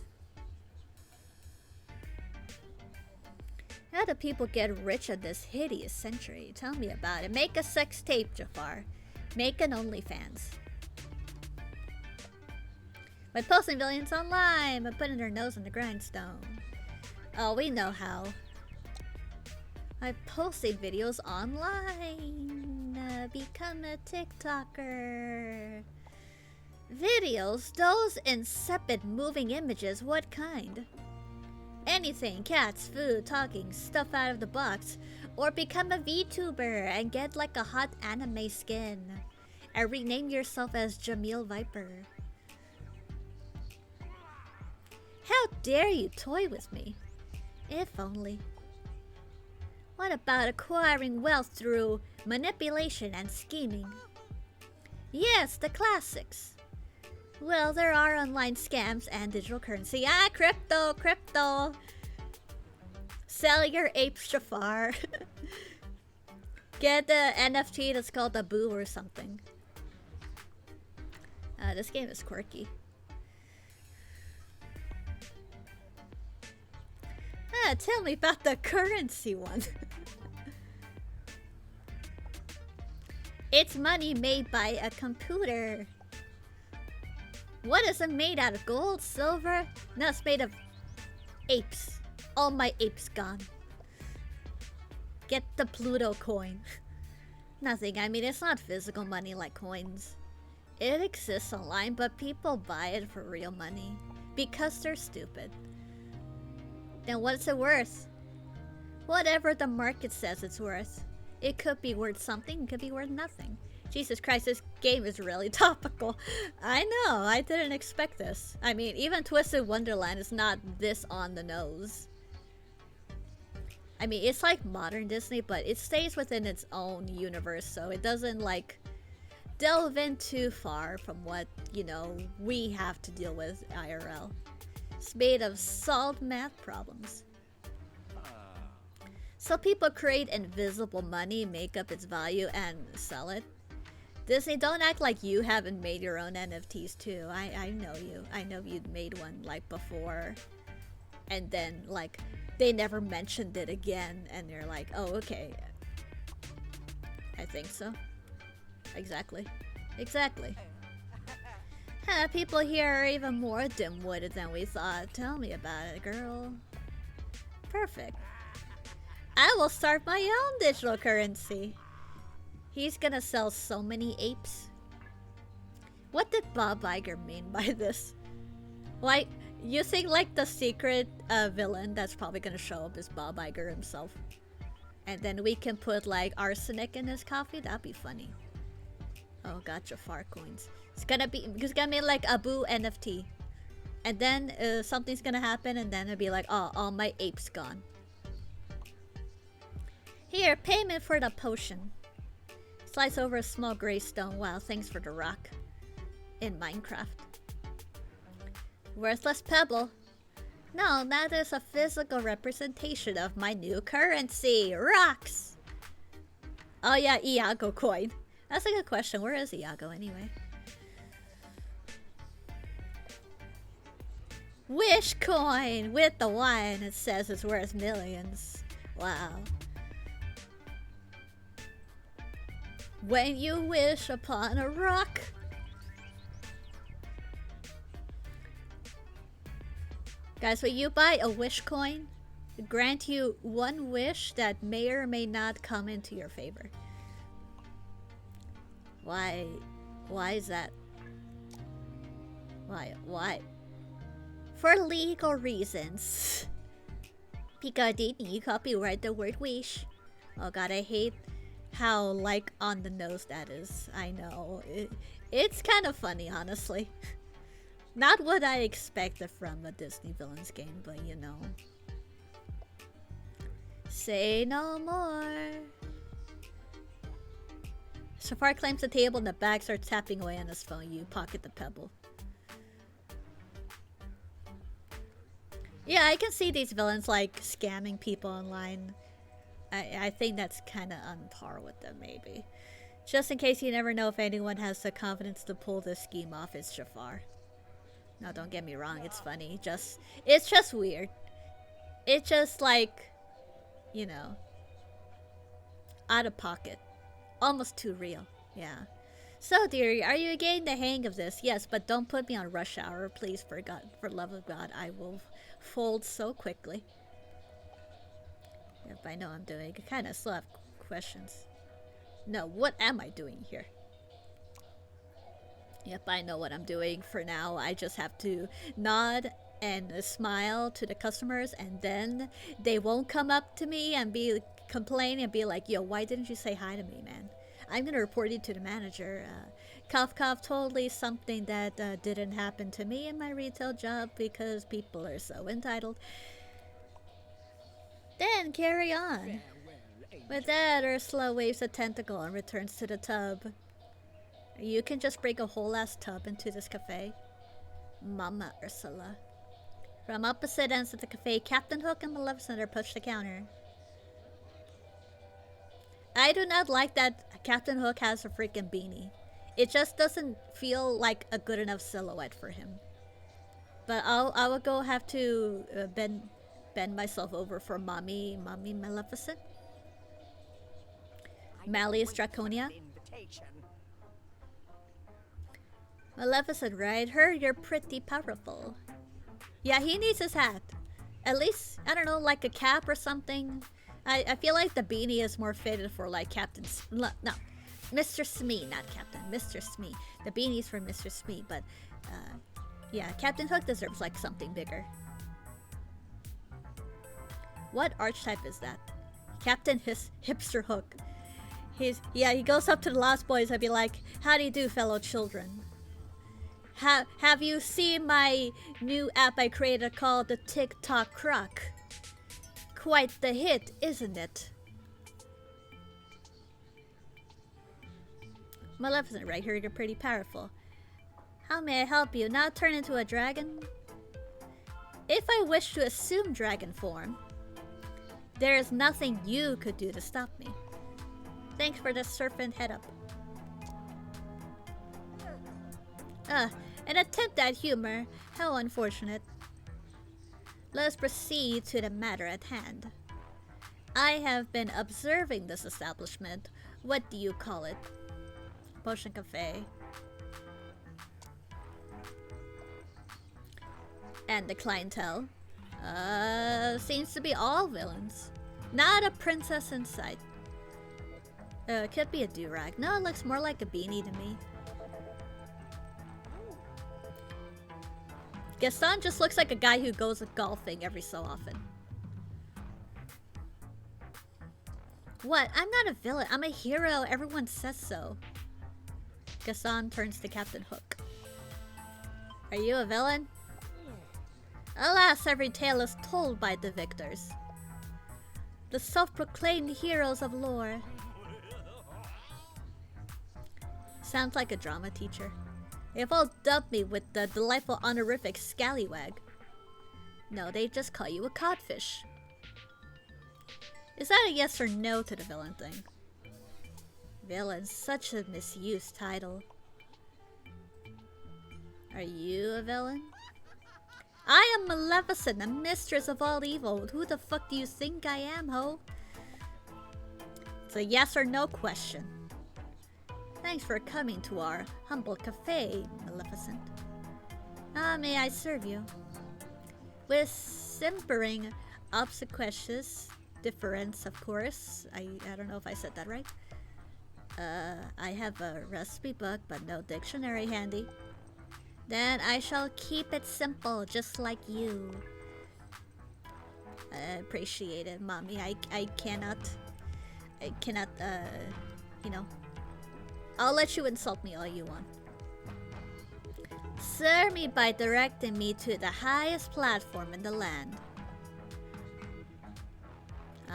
How do people get rich in this hideous century? Tell me about it. Make a sex tape, Jafar. Make an OnlyFans. By posting millions online, by putting their nose in the grindstone. Oh, we know how. By posting videos online. Become a TikToker. Videos? Those insipid moving images, what kind? Anything, cats, food, talking, stuff out of the box. Or become a VTuber and get like a hot anime skin. And rename yourself as Jamil Viper. How dare you toy with me? If only. What about acquiring wealth through manipulation and scheming? Yes, the classics. Well, there are online scams and digital currency. Ah, crypto! Sell your apes, Jafar. Get the NFT that's called a boo or something. This game is quirky. Tell me about the currency one. It's money made by a computer. What is it made out of? Gold? Silver? No, it's made of apes. All my apes gone. Get the Pluto coin. Nothing, I mean, it's not physical money like coins. It exists online, but people buy it for real money. Because they're stupid. Then what's it worth? Whatever the market says it's worth. It could be worth something, it could be worth nothing. Jesus Christ, this game is really topical. I know, I didn't expect this. I mean, even Twisted Wonderland is not this on the nose. I mean, it's like modern Disney, but it stays within its own universe, so it doesn't like delve in too far from what, you know, we have to deal with IRL. It's made of solved math problems. So people create invisible money, make up its value, and sell it. Disney, don't act like you haven't made your own NFTs too. I know you. I know you'd made one like before. And then like they never mentioned it again and they're like, oh okay. I think so. Exactly. People here are even more dim-witted than we thought. Tell me about it, girl. Perfect. I will start my own digital currency. He's gonna sell so many apes. What did Bob Iger mean by this? Like, you think like the secret villain that's probably gonna show up is Bob Iger himself? And then we can put like arsenic in his coffee? That'd be funny. Oh, got Jafar coins. It's gonna be like a Boo NFT. And then something's gonna happen and then it'll be like, oh, all my apes gone. Here, payment for the potion. Slice over a small gray stone. Wow, thanks for the rock. In Minecraft. Worthless pebble. No, that is a physical representation of my new currency. Rocks! Oh yeah, Iago coin. That's a good question. Where is Iago anyway? Wish coin! With the wine, it says it's worth millions. Wow. When you wish upon a rock. Guys, when you buy a wish coin, it grant you one wish that may or may not come into your favor. Why is that? Why? For legal reasons. Because you copyright the word wish. Oh god, I hate how like on the nose that is. I know. It's kind of funny, honestly. Not what I expected from a Disney villains game, but you know. Say no more. Safar climbs the table and the bag starts tapping away on his phone. You pocket the pebble. Yeah, I can see these villains like scamming people online. I think that's kind of on par with them, maybe. Just in case you never know if anyone has the confidence to pull this scheme off, it's Jafar. No, don't get me wrong, it's funny. It's just weird. It's just like, you know, out of pocket. Almost too real. Yeah. So, dearie, are you getting the hang of this? Yes, but don't put me on rush hour, please. For love of God, I will fold so quickly. Yep, I know I'm doing. I kind of still have questions. No, what am I doing here? Yep, I know what I'm doing for now. I just have to nod and smile to the customers, and then they won't come up to me and complain and be like, yo, why didn't you say hi to me, man? I'm gonna report you to the manager. Cough cough, totally something that didn't happen to me in my retail job because people are so entitled. Then carry on. With that, Ursula waves a tentacle and returns to the tub. You can just break a whole ass tub into this cafe. Mama Ursula. From opposite ends of the cafe, Captain Hook and Maleficent are pushed to the counter. I do not like that Captain Hook has a freaking beanie. It just doesn't feel like a good enough silhouette for him. But I will go have to bend myself over for Mommy Maleficent. Malleus Draconia. Maleficent, right? Heard you're pretty powerful. Yeah, he needs his hat. At least, I don't know, like a cap or something. I feel like the beanie is more fitted for like Captain... No, Mr. Smee, not Captain. Mr. Smee. The beanie's for Mr. Smee, but... yeah, Captain Hook deserves like something bigger. What archetype is that? Captain Hipster Hook. He goes up to the Lost Boys and be like, how do you do, fellow children? Have you seen my new app I created called the TikTok Croc? Quite the hit, isn't it? Maleficent, right here, you're pretty powerful. How may I help you? Now turn into a dragon? If I wish to assume dragon form, there is nothing you could do to stop me. Thanks for the serpent head up. An attempt at humor. How unfortunate. Let us proceed to the matter at hand. I have been observing this establishment. What do you call it? Potion Cafe. And the clientele? Seems to be all villains. Not a princess in sight. Could be a do-rag. No, it looks more like a beanie to me. Gaston just looks like a guy who goes golfing every so often. What? I'm not a villain. I'm a hero. Everyone says so. Gaston turns to Captain Hook. Are you a villain? Alas, every tale is told by the victors. The self-proclaimed heroes of lore. Sounds like a drama teacher. They've all dubbed me with the delightful honorific scallywag. No, they just call you a codfish. Is that a yes or no to the villain thing? Villain, such a misused title. Are you a villain? I am Maleficent, the mistress of all evil. Who the fuck do you think I am, ho? It's a yes or no question. Thanks for coming to our humble cafe, Maleficent. May I serve you? With simpering, obsequious difference, of course. I don't know if I said that right. I have a recipe book, but no dictionary handy. Then I shall keep it simple, just like you. I appreciate it, Mommy. I cannot, you know. I'll let you insult me all you want. Serve me by directing me to the highest platform in the land.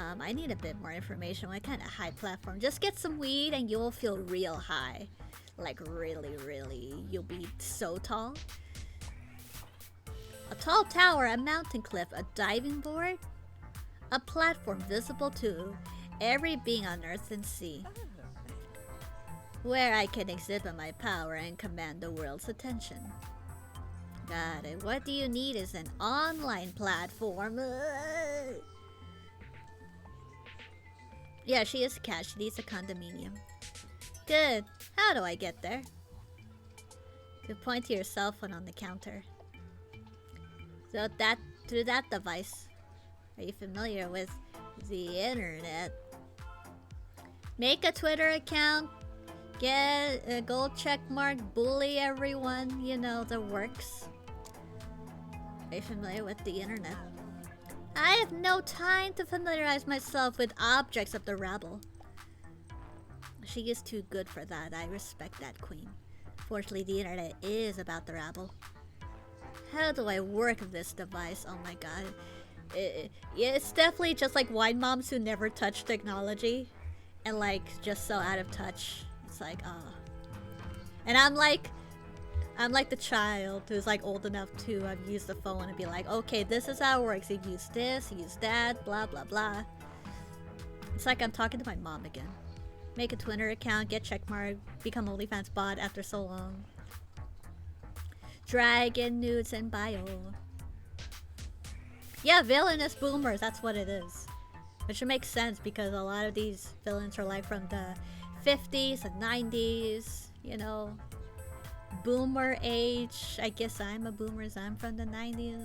I need a bit more information. What kind of high platform? Just get some weed and you'll feel real high. Like really, really. You'll be so tall. A tall tower, a mountain cliff, a diving board, a platform visible to every being on earth and sea, where I can exhibit my power and command the world's attention. Got it. What do you need is an online platform. Yeah, she is a cat. She needs a condominium. Good. How do I get there? You point to your cell phone on the counter. So through that device. Are you familiar with the internet? Make a Twitter account. Get a gold check mark. Bully everyone. You know, the works. Are you familiar with the internet? I have no time to familiarize myself with objects of the rabble. She is too good for that. I respect that, queen. Fortunately, the internet is about the rabble. How do I work this device? Oh my god. Yeah, it's definitely just like wine moms who never touch technology. And like, just so out of touch. It's like, And I'm like the child who's like old enough to use the phone and be like, okay, this is how it works. You use this, you use that, blah, blah, blah. It's like I'm talking to my mom again. Make a Twitter account, get checkmark, become OnlyFans bot after so long. Dragon nudes and bio. Yeah, villainous boomers, that's what it is. Which makes sense because a lot of these villains are like from the 50s and 90s, you know. Boomer age. I guess I'm a boomer, so I'm from the 90s.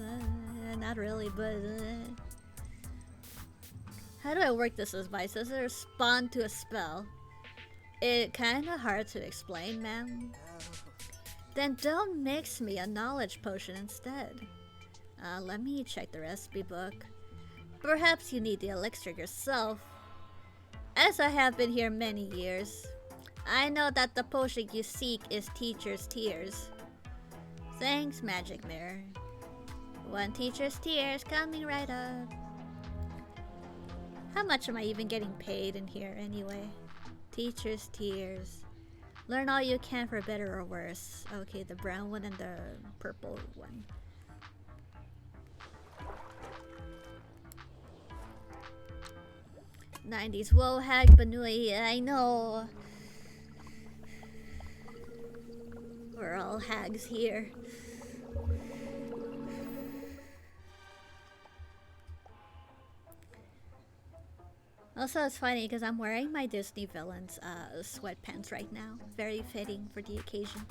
Not really, but... How do I work this device? Does it respond to a spell? It's kinda hard to explain, ma'am. Then don't mix me a knowledge potion instead. Let me check the recipe book. Perhaps you need the elixir yourself. As I have been here many years, I know that the potion you seek is Teacher's Tears. Thanks, Magic Mirror. One Teacher's Tears coming right up. How much am I even getting paid in here anyway? Teacher's Tears. Learn all you can for better or worse. Okay, the brown one and the purple one. '90s. Whoa, Hag Banui. I know. We're all hags here. Also, it's funny because I'm wearing my Disney villains sweatpants right now. Very fitting for the occasion.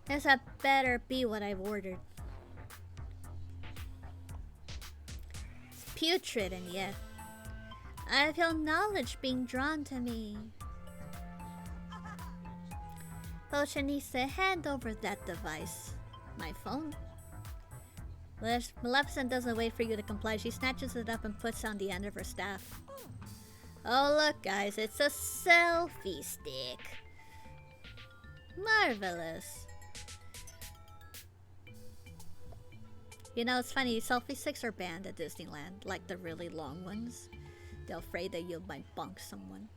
This had better be what I've ordered. It's putrid and yet I feel knowledge being drawn to me. Potion needs to hand over that device. My phone? Maleficent doesn't wait for you to comply. She snatches it up and puts it on the end of her staff. Oh look guys, it's a selfie stick. Marvelous. You know, it's funny, selfie sticks are banned at Disneyland, like the really long ones. They're afraid that you might bonk someone.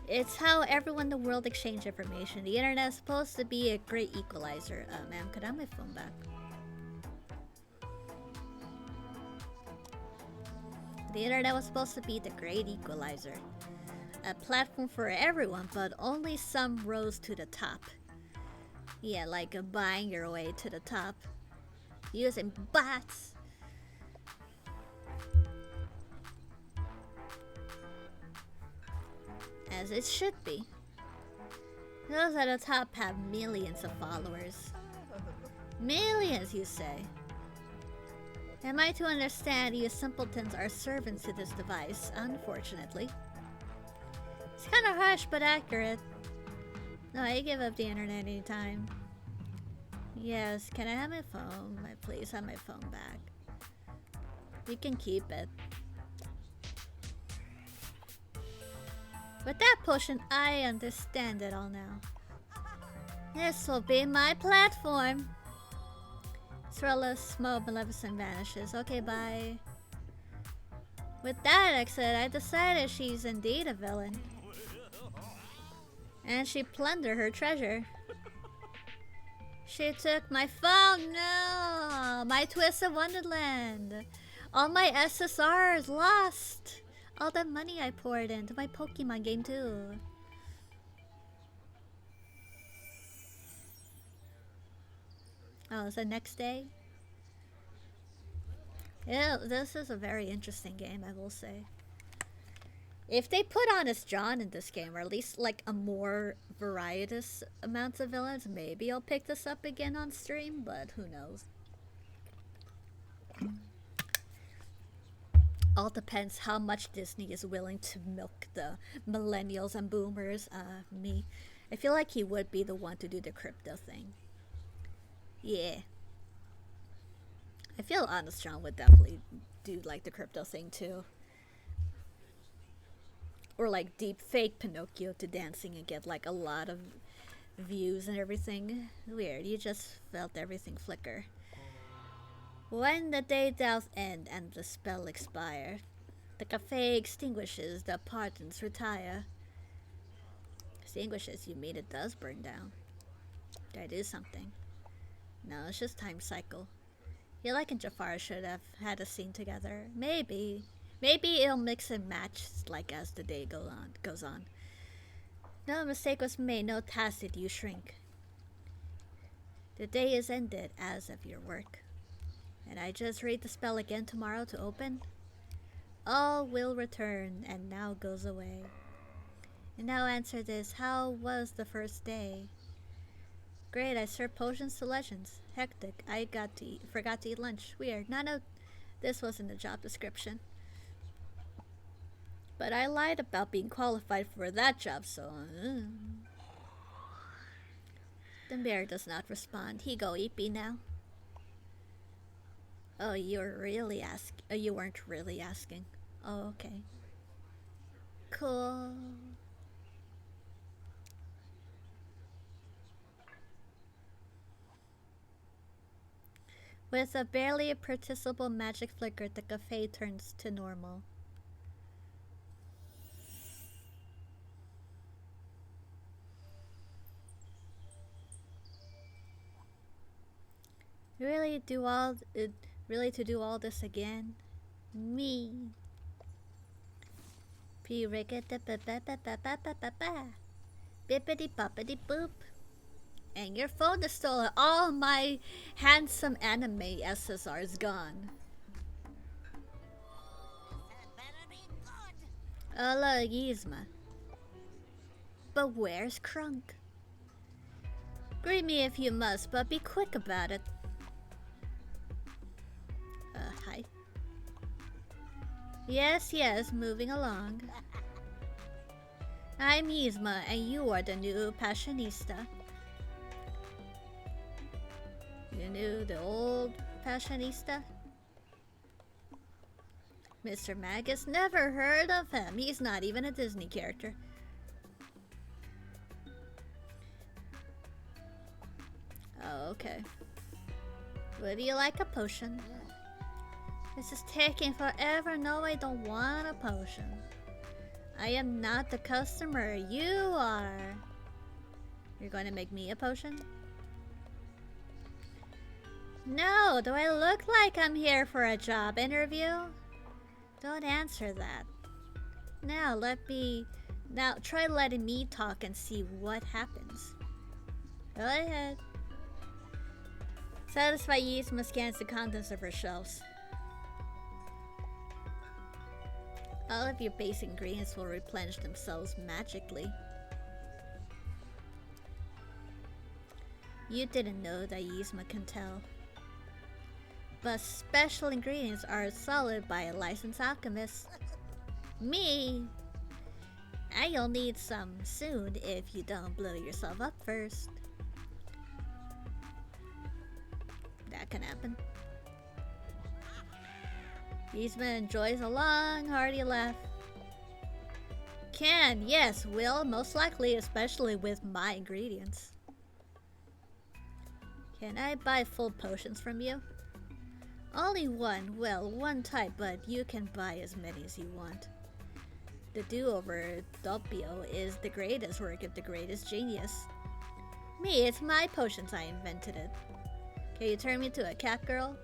It's how everyone in the world exchange information. The internet is supposed to be a great equalizer. Ma'am, could I have my phone back? The internet was supposed to be the great equalizer. A platform for everyone, but only some rose to the top. Yeah, like buying your way to the top. Using bots. As it should be. Those at the top have millions of followers. Millions, you say? Am I to understand you simpletons are servants to this device, unfortunately? It's kind of harsh, but accurate. No, I give up the internet anytime. Yes, can I have my phone? Please have my phone back. You can keep it. With that potion, I understand it all now. This will be my platform. Thrilla, smoke, Maleficent vanishes. Okay, bye. With that exit, I decided she's indeed a villain. And she plundered her treasure. She took my phone, no! My Twisted Wonderland! All my SSRs lost! All the money I poured into my Pokemon game too. Oh, it's the next day? Yeah, this is a very interesting game, I will say. If they put Honest John in this game, or at least like a more varietous amounts of villains, maybe I'll pick this up again on stream, but who knows. All depends how much Disney is willing to milk the millennials and boomers. Me. I feel like he would be the one to do the crypto thing. Yeah. I feel Honest John would definitely do like the crypto thing too. Or like deep fake Pinocchio to dancing and get like a lot of views and everything. Weird, you just felt everything flicker. When the day doth end and the spell expire, the cafe extinguishes, the apartments retire. Extinguishes, you mean it does burn down. Did I do something? No, it's just time cycle. Yelek and Jafar should have had a scene together. Maybe. Maybe it'll mix and match like as the day goes on. No mistake was made, no task did you shrink. The day is ended as of your work. And I just read the spell again tomorrow to open. All will return and now goes away. And now answer this, how was the first day? Great, I served potions to legends. Hectic, I forgot to eat lunch. Weird, none of this was in the job description. But I lied about being qualified for that job, so... The bear does not respond. He go eat me now. Oh, you weren't really asking. Oh, okay. Cool. With a barely perceptible magic flicker, the cafe turns to normal. Really to do all this again? Me. Bippity boppity boop. And your phone is stolen. All my handsome anime SSR's gone. Hola, Yzma. But where's Krunk? Greet me if you must, but be quick about it. Hi. Yes, moving along. I'm Yzma, and you are the new Passionista. You knew the old Passionista? Mr. Magus, never heard of him. He's not even a Disney character. Oh, okay. Would you like a potion? This is taking forever. No, I don't want a potion. I am not the customer. You are. You're going to make me a potion? No, do I look like I'm here for a job interview? Don't answer that. Now try letting me talk and see what happens. Go ahead. Satisfy Yzma scans the contents of her shelves. All of your basic ingredients will replenish themselves magically. You didn't know that Yzma can tell. But special ingredients are solid by a licensed alchemist. Me! And you'll need some soon if you don't blow yourself up first. That can happen. Yzma enjoys a long, hearty laugh. Can, yes, will, most likely, especially with my ingredients. Can I buy full potions from you? Only one, well, one type, but you can buy as many as you want. The do-over doppio is the greatest work of the greatest genius. Me, it's my potions, I invented it. Can you turn me to a cat girl?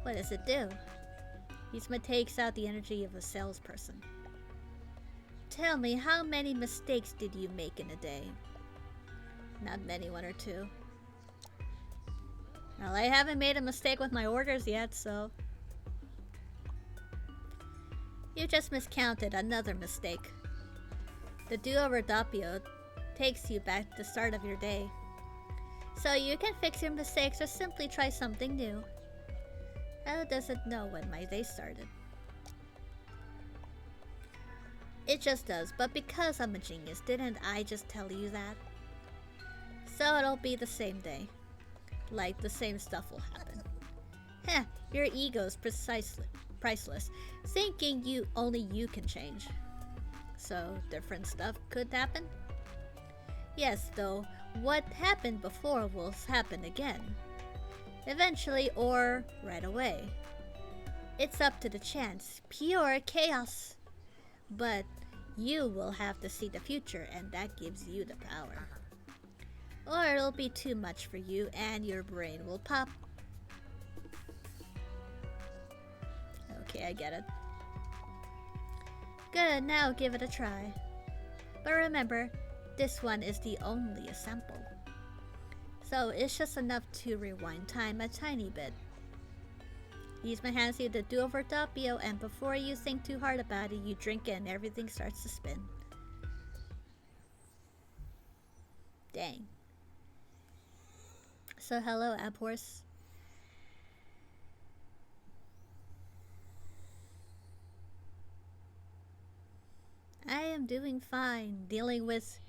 What does it do? Yzma takes out the energy of a salesperson. Tell me, how many mistakes did you make in a day? Not many, one or two. Well, I haven't made a mistake with my orders yet, so... You just miscounted, another mistake. The do-over doppio takes you back to the start of your day. So you can fix your mistakes or simply try something new. How does it know when my day started? It just does, but because I'm a genius, didn't I just tell you that? So it'll be the same day. Like, the same stuff will happen. Heh, your ego's priceless, thinking only you can change. So, different stuff could happen? Yes, though, what happened before will happen again. Eventually, or right away. It's up to the chance. Pure chaos. But you will have to see the future, and that gives you the power. Or it'll be too much for you, and your brain will pop. Okay, I get it. Good, now give it a try. But remember, this one is the only sample. So it's just enough to rewind time a tiny bit. Yzma hands you the do-over doppio, and before you think too hard about it, you drink it and everything starts to spin. Dang. So hello, Abhorse. I am doing fine, dealing with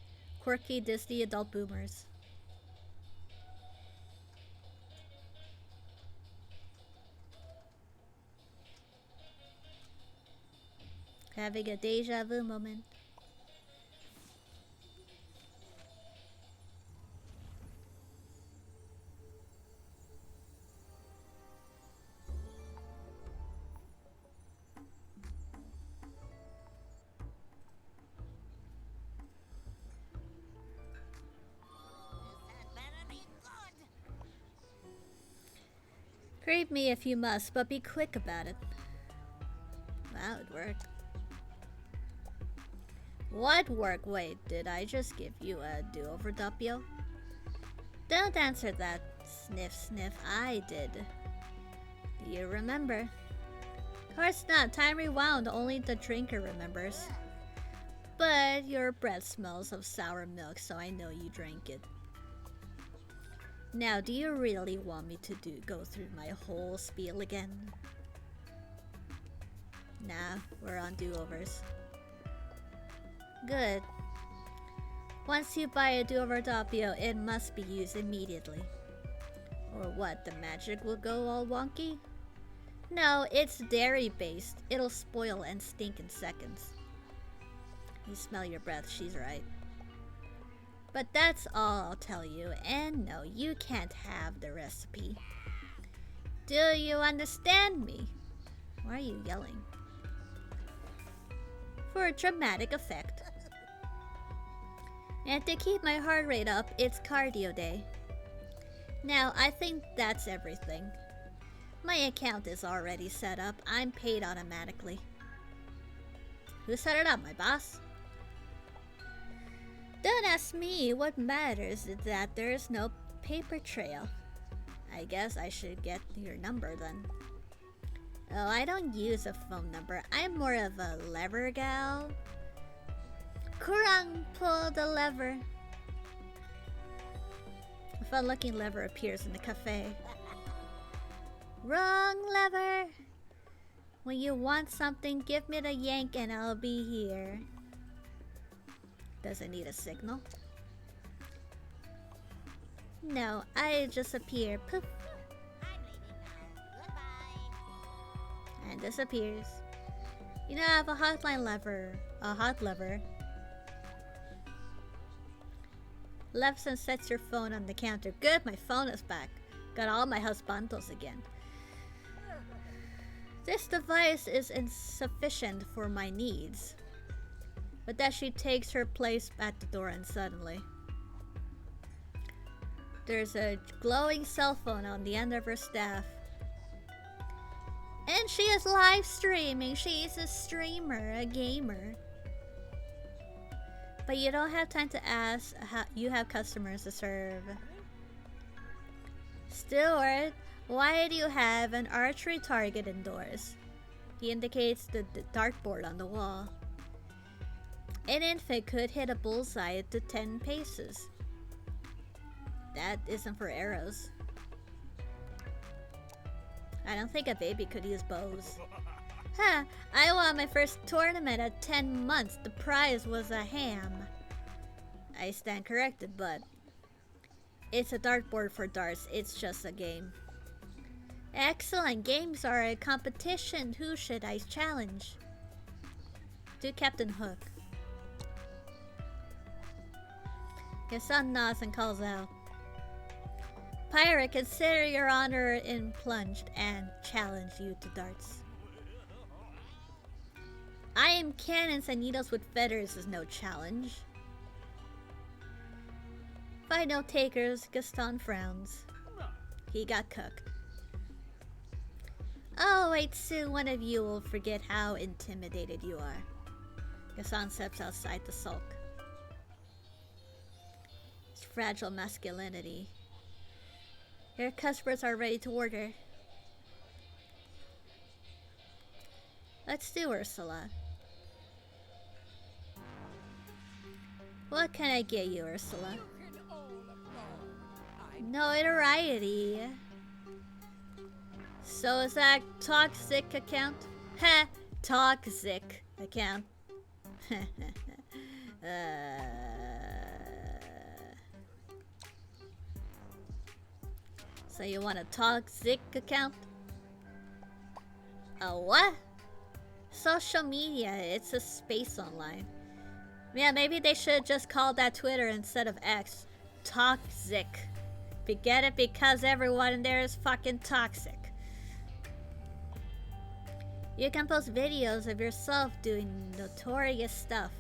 quirky Disney adult boomers. Having a deja vu moment. Creep me if you must, but be quick about it. Wow, it worked. What work? Wait, did I just give you a do-over doppio? Don't answer that. Sniff, sniff, I did. Do you remember? Of course not. Time rewound. Only the drinker remembers. But your breath smells of sour milk, so I know you drank it. Now, do you really want me to go through my whole spiel again? Nah, we're on do-overs. Good. Once you buy a do-over doppio, it must be used immediately. Or what, the magic will go all wonky? No, it's dairy-based. It'll spoil and stink in seconds. You smell your breath, she's right. But that's all I'll tell you, and no, you can't have the recipe. Do you understand me? Why are you yelling? For a dramatic effect. And to keep my heart rate up, it's cardio day. Now, I think that's everything. My account is already set up. I'm paid automatically. Who set it up, my boss? Don't ask me. What matters is that there's no paper trail. I guess I should get your number then. Oh, I don't use a phone number. I'm more of a lever gal. Kurang, pull the lever. A fun-looking lever appears in the cafe. Wrong lever. When you want something, give me the yank and I'll be here. Does it need a signal? No, I just appear. Poof. I'm leaving now. Goodbye. And disappears. You know, I have a hotline lever. A hot lever. Lefts and sets your phone on the counter. Good, my phone is back. Got all my husbandos again. This device is insufficient for my needs. But that she takes her place at the door and suddenly there's a glowing cell phone on the end of her staff. And she is live streaming. She is a streamer, a gamer. But you don't have time to ask. You have customers to serve. Steward, why do you have an archery target indoors? He indicates the dartboard on the wall. An infant could hit a bullseye at the 10 paces. That isn't for arrows. I don't think a baby could use bows. Huh, I won my first tournament at 10 months. The prize was a ham. I stand corrected, but it's a dartboard for darts. It's just a game. Excellent. Games are a competition. Who should I challenge? Do Captain Hook. His son nods and calls out. Pirate, consider your honor in plunged and challenge you to darts. I am cannons and needles with feathers is no challenge. Find no takers, Gaston frowns. He got cooked. Oh, wait, soon one of you will forget how intimidated you are. Gaston steps outside to sulk. It's fragile masculinity. Your customers are ready to order. Let's do Ursula. What can I get you, Ursula? Notoriety. So is that toxic account? Heh, toxic account. So you want a toxic account? A what? Social media, it's a space online. Yeah, maybe they should just call that Twitter instead of X. Toxic. Get it? Because everyone in there is fucking toxic. You can post videos of yourself doing notorious stuff.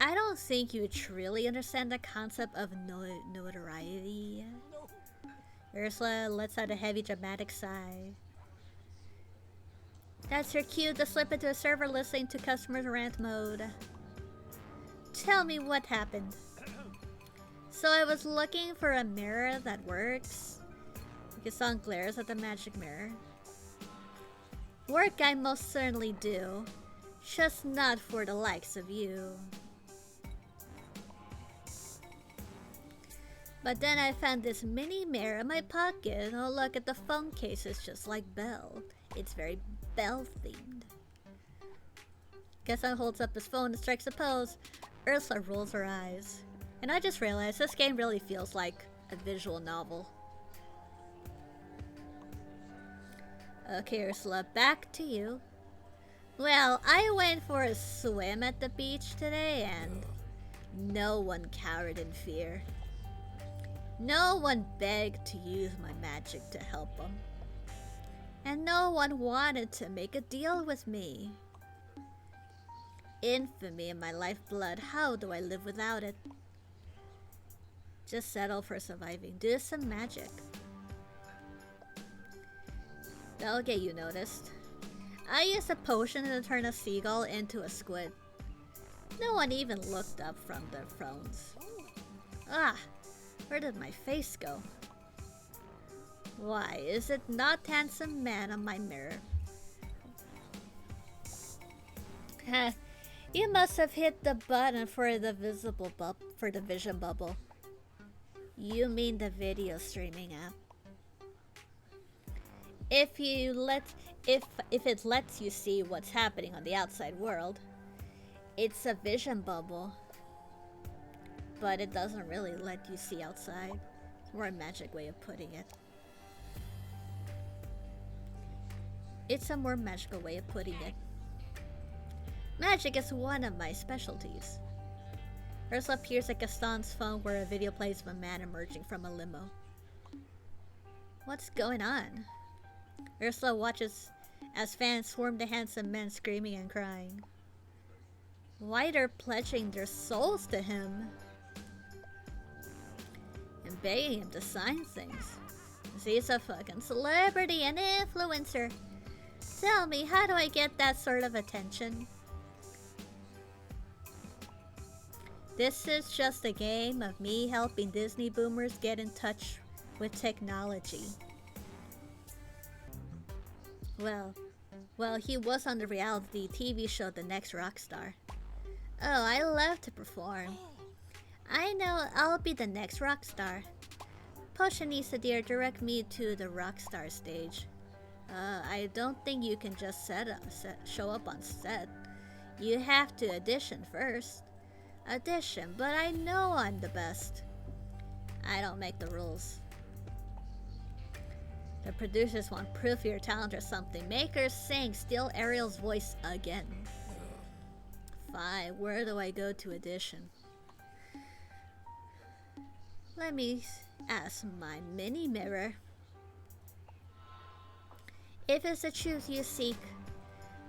I don't think you truly understand the concept of notoriety. Ursula lets out a heavy dramatic sigh. That's her cue to slip into a server listening to customers rant mode. Tell me what happened. So I was looking for a mirror that works. Gaston glares at the magic mirror. Work I most certainly do. Just not for the likes of you. But then I found this mini mirror in my pocket. Oh, look at the phone case. It's just like Belle. It's very Belle themed. Gaston holds up his phone and strikes a pose. Ursula rolls her eyes. And I just realized this game really feels like a visual novel. Okay, Ursula, back to you. Well, I went for a swim at the beach today and no one cowered in fear. No one begged to use my magic to help them. And no one wanted to make a deal with me. Infamy in my lifeblood, how do I live without it? Just settle for surviving. Do some magic. That'll get you noticed. I used a potion to turn a seagull into a squid. No one even looked up from their phones. Ah, where did my face go? Why is it not handsome man on my mirror? Heh, you must have hit the button for the vision bubble. You mean the video streaming app? If it lets you see what's happening on the outside world, it's a vision bubble. But it doesn't really let you see outside. It's more a magic way of putting it. It's a more magical way of putting it. Magic is one of my specialties. Ursula peers at Gaston's phone where a video plays of a man emerging from a limo. What's going on? Ursula watches as fans swarm the handsome men screaming and crying. Why they're pledging their souls to him and begging him to sign things. He's a fucking celebrity and influencer. Tell me, how do I get that sort of attention? This is just a game of me helping Disney boomers get in touch with technology. Well, he was on the reality TV show The Next Rockstar. Oh, I love to perform. I know I'll be the next rock star. Potionista dear, direct me to the rockstar stage. I don't think you can just show up on set. You have to audition first. Audition, but I know I'm the best. I don't make the rules. The producers want proof of your talent or something. Make her sing, steal Ariel's voice again. Fine, where do I go to audition? Let me ask my mini mirror. If it's the truth you seek,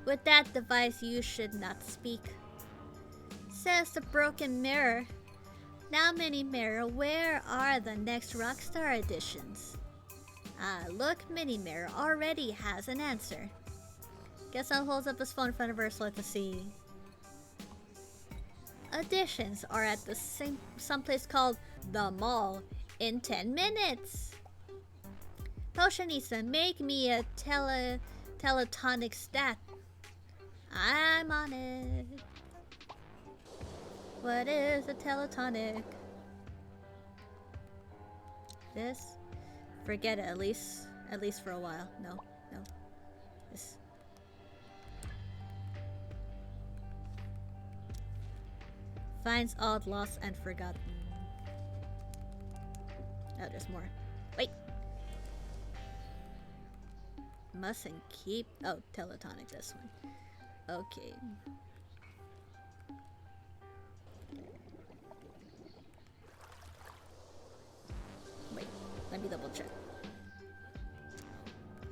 with that device you should not speak. Says the broken mirror. Now mini mirror, where are the next rockstar editions? Ah, look, mini mirror already has an answer. Guess I'll hold up his phone in front of Ursula to see. Auditions are at the someplace called The Mall in 10 minutes. Potionista, make me a teletonic stat. I'm on it. What is a teletonic? This? Forget it, at least for a while. No. This. Finds odd, lost, and forgotten. Oh, there's more. Wait! Mustn't keep... Oh, teletonic, this one. Okay. Wait, let me double check.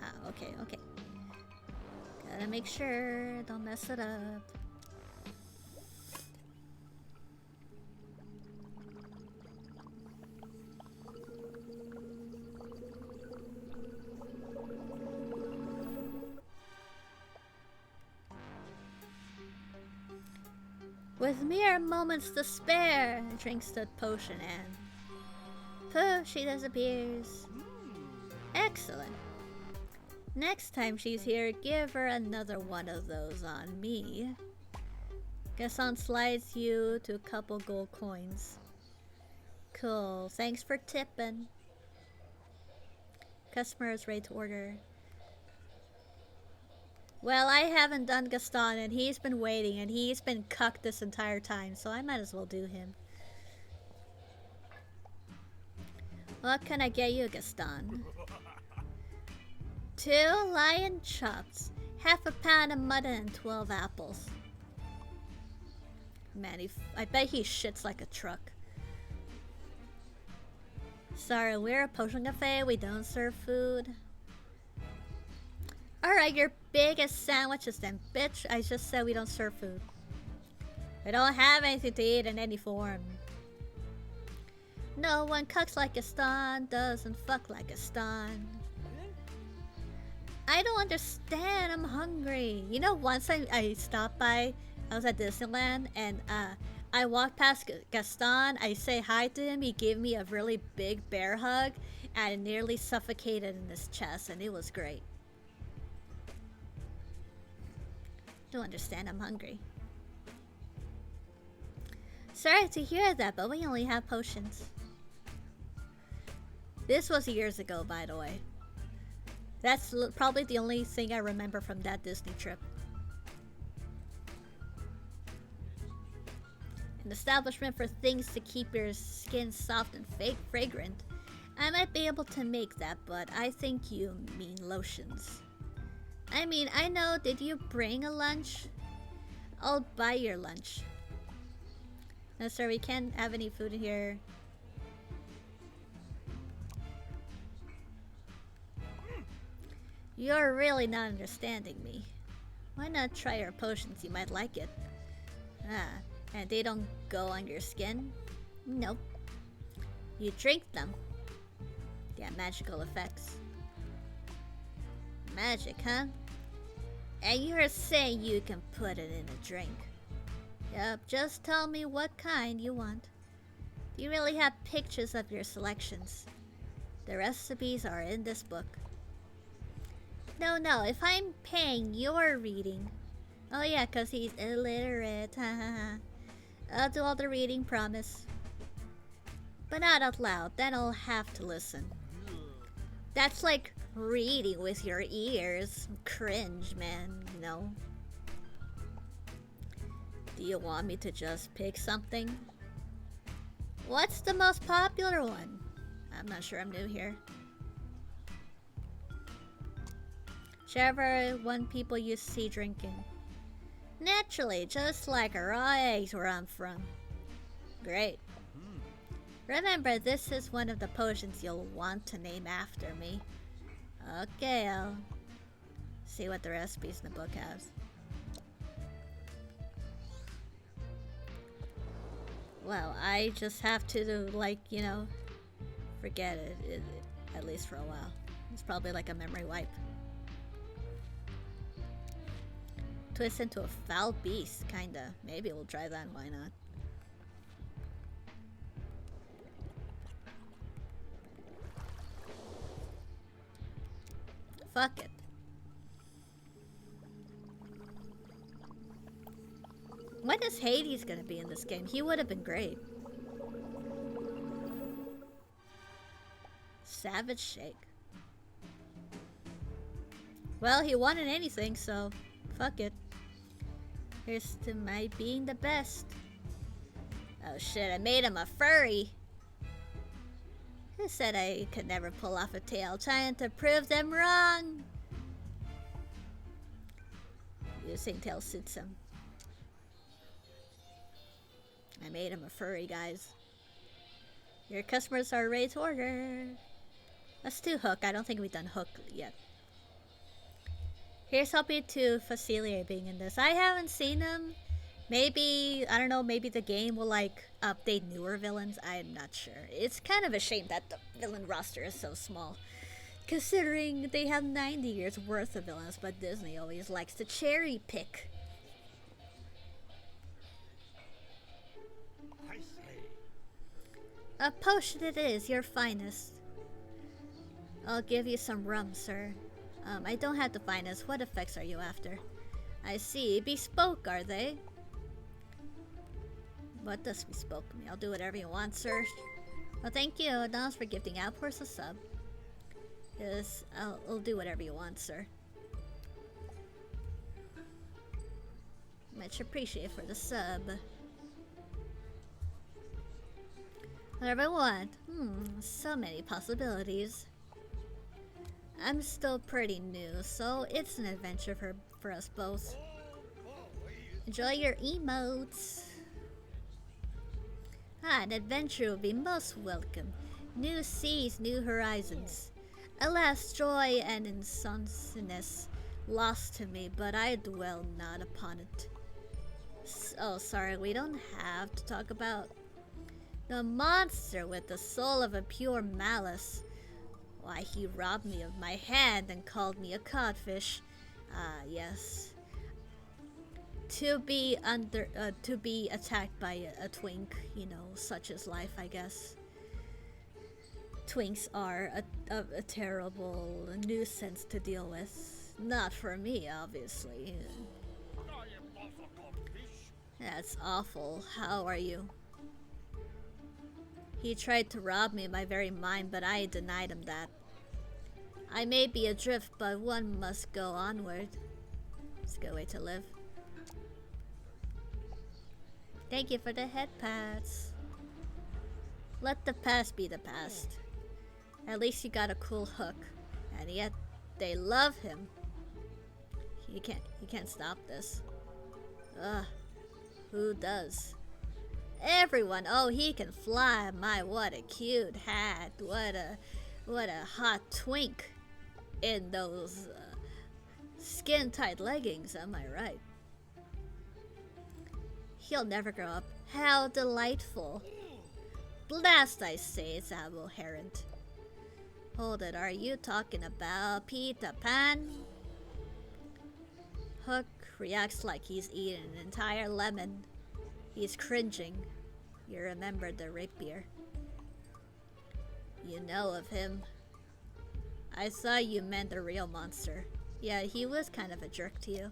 Ah, okay. Gotta make sure, don't mess it up. With mere moments to spare, drinks the potion and poof, she disappears. Excellent. Next time she's here, give her another one of those on me. Gaston slides you to a couple gold coins. Cool, thanks for tipping. Customer is ready to order. Well, I haven't done Gaston, and he's been waiting, and he's been cucked this entire time, so I might as well do him. What can I get you, Gaston? 2 lion chops, half a pound of mutton, and 12 apples. Man, I bet he shits like a truck. Sorry, we're a potion cafe, we don't serve food. Alright, your biggest sandwiches then, bitch. I just said we don't serve food. We don't have anything to eat in any form. No one cucks like Gaston, doesn't fuck like Gaston. I don't understand, I'm hungry. You know, once I stopped by, I was at Disneyland, and I walked past Gaston, I say hi to him, he gave me a really big bear hug, and it nearly suffocated in his chest, and it was great. Don't understand, I'm hungry. Sorry to hear that, but we only have potions. This was years ago, by the way. That's probably the only thing I remember from that Disney trip. An establishment for things to keep your skin soft and fragrant. I might be able to make that, but I think you mean lotions. I mean, I know, did you bring a lunch? I'll buy your lunch. No, sir, we can't have any food here. You're really not understanding me. Why not try our potions? You might like it. Ah, and they don't go on your skin? Nope. You drink them. They have magical effects. Magic, huh? And you're saying you can put it in a drink? Yep, just tell me what kind you want. Do you really have pictures of your selections? The recipes are in this book. No, if I'm paying, you're reading. Oh yeah, 'cause he's illiterate. I'll do all the reading, promise. But not out loud, then I'll have to listen. That's like reading with your ears. Cringe, man, you know. Do you want me to just pick something? What's the most popular one? I'm not sure, I'm new here. Whichever one people you see drinking. Naturally, just like raw eggs where I'm from. Great. Remember, this is one of the potions you'll want to name after me. Okay, I'll see what the recipes in the book has. Well, I just have to, like, you know, forget it, at least for a while. It's probably like a memory wipe. Twist into a foul beast, kinda. Maybe we'll try that, why not? Fuck it. When is Hades gonna be in this game? He would have been great. Savage Shake. Well, he wanted anything, so fuck it. Here's to my being the best. Oh shit, I made him a furry. Who said I could never pull off a tail? Trying to prove them wrong. Using tail suits him. I made him a furry, guys. Your customers are ready to order. Let's do Hook. I don't think we've done Hook yet. Here's hoping to facilitate being in this. I haven't seen him. Maybe, I don't know, maybe the game will like update newer villains. I'm not sure. It's kind of a shame that the villain roster is so small, considering they have 90 years worth of villains, but Disney always likes to cherry pick. I say. A potion it is, your finest. I'll give you some rum, sir. I don't have the finest. What effects are you after? I see. Bespoke, are they? What does bespoke mean? I'll do whatever you want, sir. Well, thank you. Thanks for gifting Outpour's a sub. Yes, I'll do whatever you want, sir. Much appreciated for the sub. Whatever I want. So many possibilities. I'm still pretty new, so it's an adventure for us both. Enjoy your emotes. An adventure will be most welcome. New seas, new horizons. Alas, joy and insonsoness lost to me, but I dwell not upon it. Oh, sorry, we don't have to talk about the monster with the soul of a pure malice. Why, he robbed me of my hand and called me a codfish. Ah, yes. To be attacked by a twink, you know, such is life, I guess. Twinks are a terrible nuisance to deal with. Not for me, obviously. That's awful. How are you? He tried to rob me of my very mind, but I denied him that. I may be adrift, but one must go onward. It's a good way to live. Thank you for the head pats. Let the past be the past. At least you got a cool hook. And yet, they love him. You can't stop this. Ugh. Who does? Everyone. Oh, he can fly. My, what a cute hat. What a hot twink in those Skin-tight leggings, am I right? He'll never grow up. How delightful. Blast, I say, it's abhorrent. Hold it, are you talking about Peter Pan? Hook reacts like he's eaten an entire lemon. He's cringing. You remember the rapier. You know of him. I saw you meant the real monster. Yeah, he was kind of a jerk to you.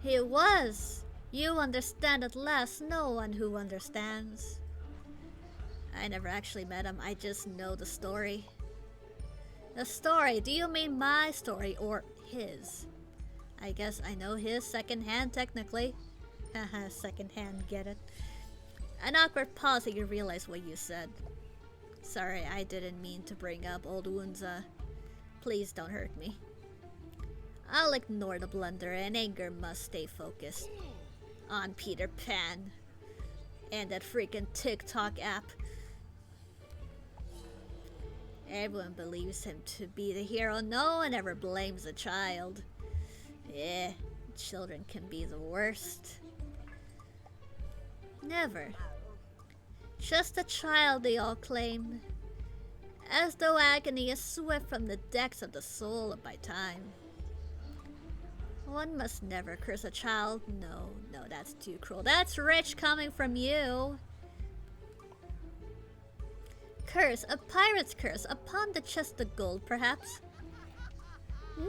He was! You understand at last, no one who understands. I never actually met him, I just know the story. The story? Do you mean my story or his? I guess I know his secondhand technically. Haha, secondhand, get it? An awkward pause and you realize what you said. Sorry, I didn't mean to bring up old wounds, please don't hurt me. I'll ignore the blunder and anger must stay focused on Peter Pan and that freaking TikTok app. Everyone believes him to be the hero. No one ever blames a child. Yeah, children can be the worst. Never. Just a child, they all claim. As though agony is swift from the depths of the soul by time. One must never curse a child. No, that's too cruel. That's rich coming from you. Curse, a pirate's curse, upon the chest of gold, perhaps?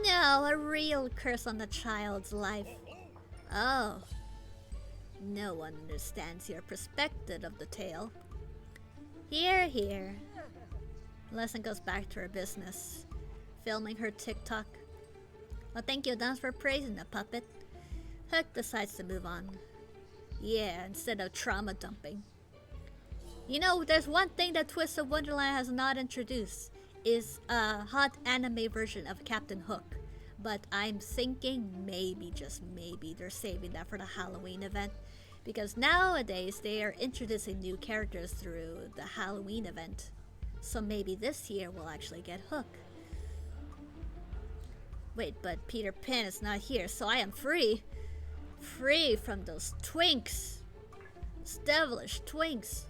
No, a real curse on the child's life. Oh. No one understands your perspective of the tale. Here, here. Lesson goes back to her business. Filming her TikTok. Well, thank you, Dance, for praising the puppet. Hook decides to move on. Yeah, instead of trauma dumping. You know, there's one thing that Twist of Wonderland has not introduced. Is a hot anime version of Captain Hook. But I'm thinking maybe, just maybe, they're saving that for the Halloween event. Because nowadays, they are introducing new characters through the Halloween event. So maybe this year we'll actually get Hook. Wait, but Peter Pan is not here, so I am free. Free from those twinks. Those devilish twinks.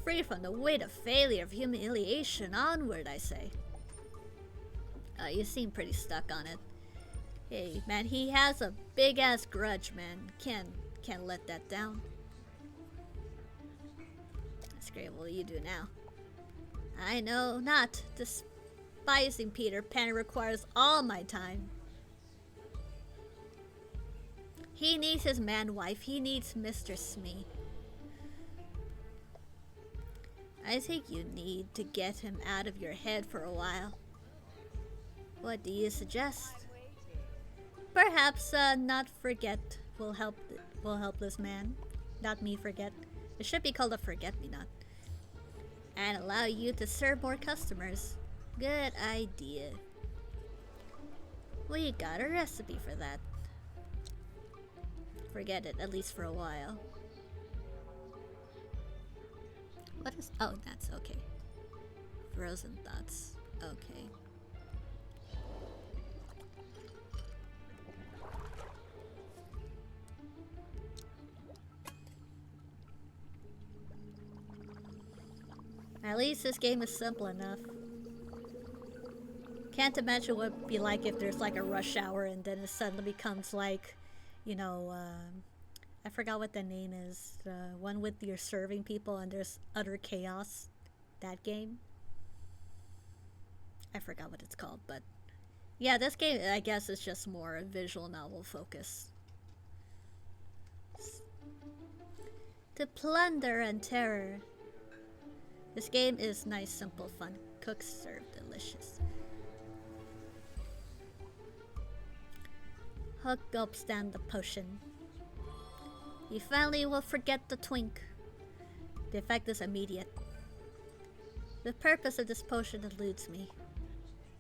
Free from the weight of failure, of humiliation. Onward, I say. You seem pretty stuck on it. Hey, man, he has a big-ass grudge, man. Can't let that down. That's great. What will you do now? I know not. Despising Peter Pan requires all my time. He needs his man-wife. He needs Mr. Smee. I think you need to get him out of your head for a while. What do you suggest? Perhaps not forget will help this man. Not me forget. It should be called a forget-me-not. And allow you to serve more customers. Good idea. We got a recipe for that. Forget it, at least for a while. What is... Oh, that's okay. Frozen thoughts. Okay. At least this game is simple enough. Can't imagine what it'd be like if there's like a rush hour and then it suddenly becomes like, you know, I forgot what the name is. The one with you're serving people and there's utter chaos. That game. I forgot what it's called, but yeah, this game I guess is just more visual novel focused. To plunder and terror. This game is nice, simple, fun. Cook, serve, delicious. Hook gulps down the potion. He finally will forget the twink. The effect is immediate. The purpose of this potion eludes me.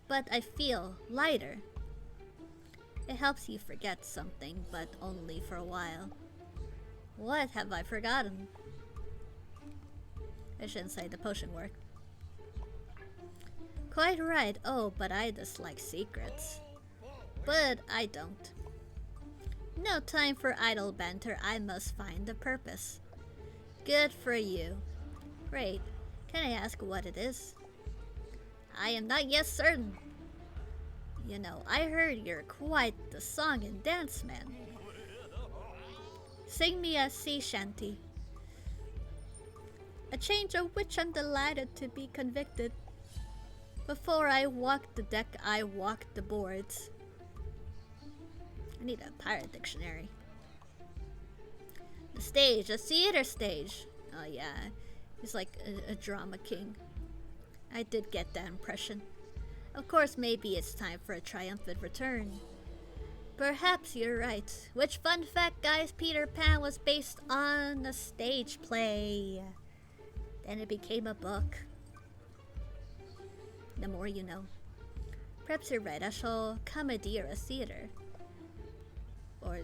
But I feel lighter. It helps you forget something, but only for a while. What have I forgotten? I shouldn't say the potion worked. Quite right. Oh, but I dislike secrets. But I don't. No time for idle banter. I must find a purpose. Good for you. Great. Can I ask what it is? I am not yet certain. You know, I heard you're quite the song and dance man. Sing me a sea shanty. A change of which I'm delighted to be convicted. Before I walk the deck, I walk the boards. I need a pirate dictionary. The stage, a theater stage. Oh yeah, he's like a drama king. I did get that impression. Of course, maybe it's time for a triumphant return. Perhaps you're right. Which fun fact, guys, Peter Pan was based on a stage play. Then it became a book. The more you know. Perhaps you're right, I shall commandeer a theater. Or,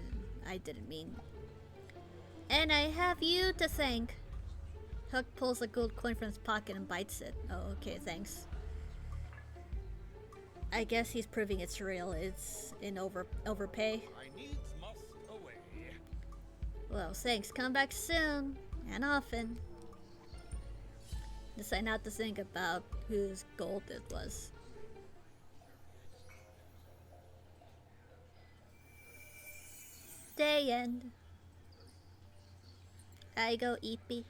I didn't mean. And I have you to thank. Hook pulls a gold coin from his pocket and bites it. Oh, okay, thanks. I guess he's proving it's real. It's in overpay. I needs must away. Well, thanks. Come back soon. And often. Decide not to think about whose gold it was. Day end. I go eepy.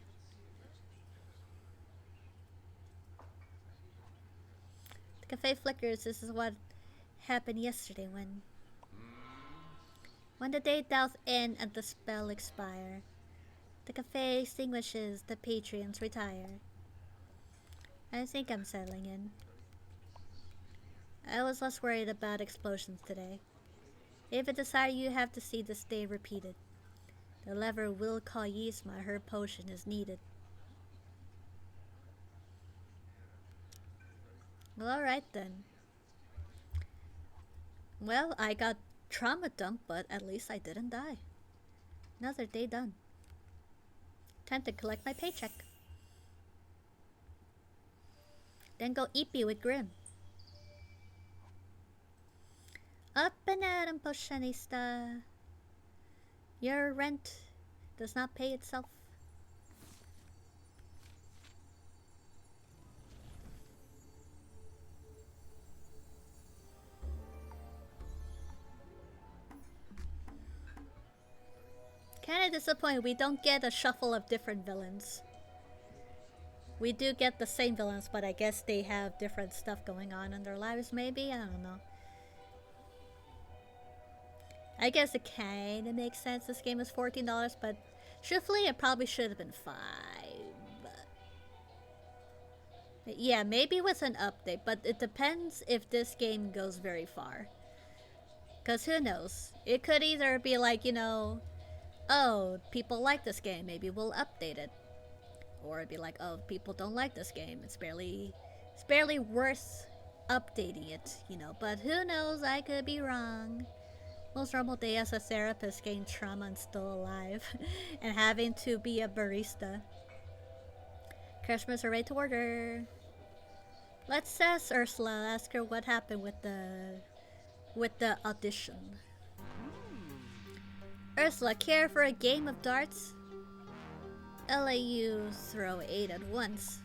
The cafe flickers. This is what happened yesterday when the day doth end and the spell expire. The cafe extinguishes, the patrons retire. I think I'm settling in. I was less worried about explosions today. If it desire you have to see this day repeated. The lever will call Yzma, her potion is needed. Well, alright then. Well, I got trauma dumped, but at least I didn't die. Another day done. Time to collect my paycheck. Then go eepy with Grim. Up and at 'em, Potionista. Your rent does not pay itself. Kinda disappointed we don't get a shuffle of different villains. We do get the same villains, but I guess they have different stuff going on in their lives, maybe? I don't know. I guess it kinda makes sense this game is $14, but truthfully, it probably should have been $5. Yeah, maybe with an update, but it depends if this game goes very far. Because who knows? It could either be like, you know, oh, people like this game, maybe we'll update it. Or it'd be like, oh, people don't like this game, it's barely worth updating it, you know. But who knows, I could be wrong. Most normal day as a therapist, getting trauma and still alive, and having to be a barista. Customers are ready to order. Let's ask Ursula, ask her what happened with the audition. Ursula, care for a game of darts? I'll let you throw 8 at once.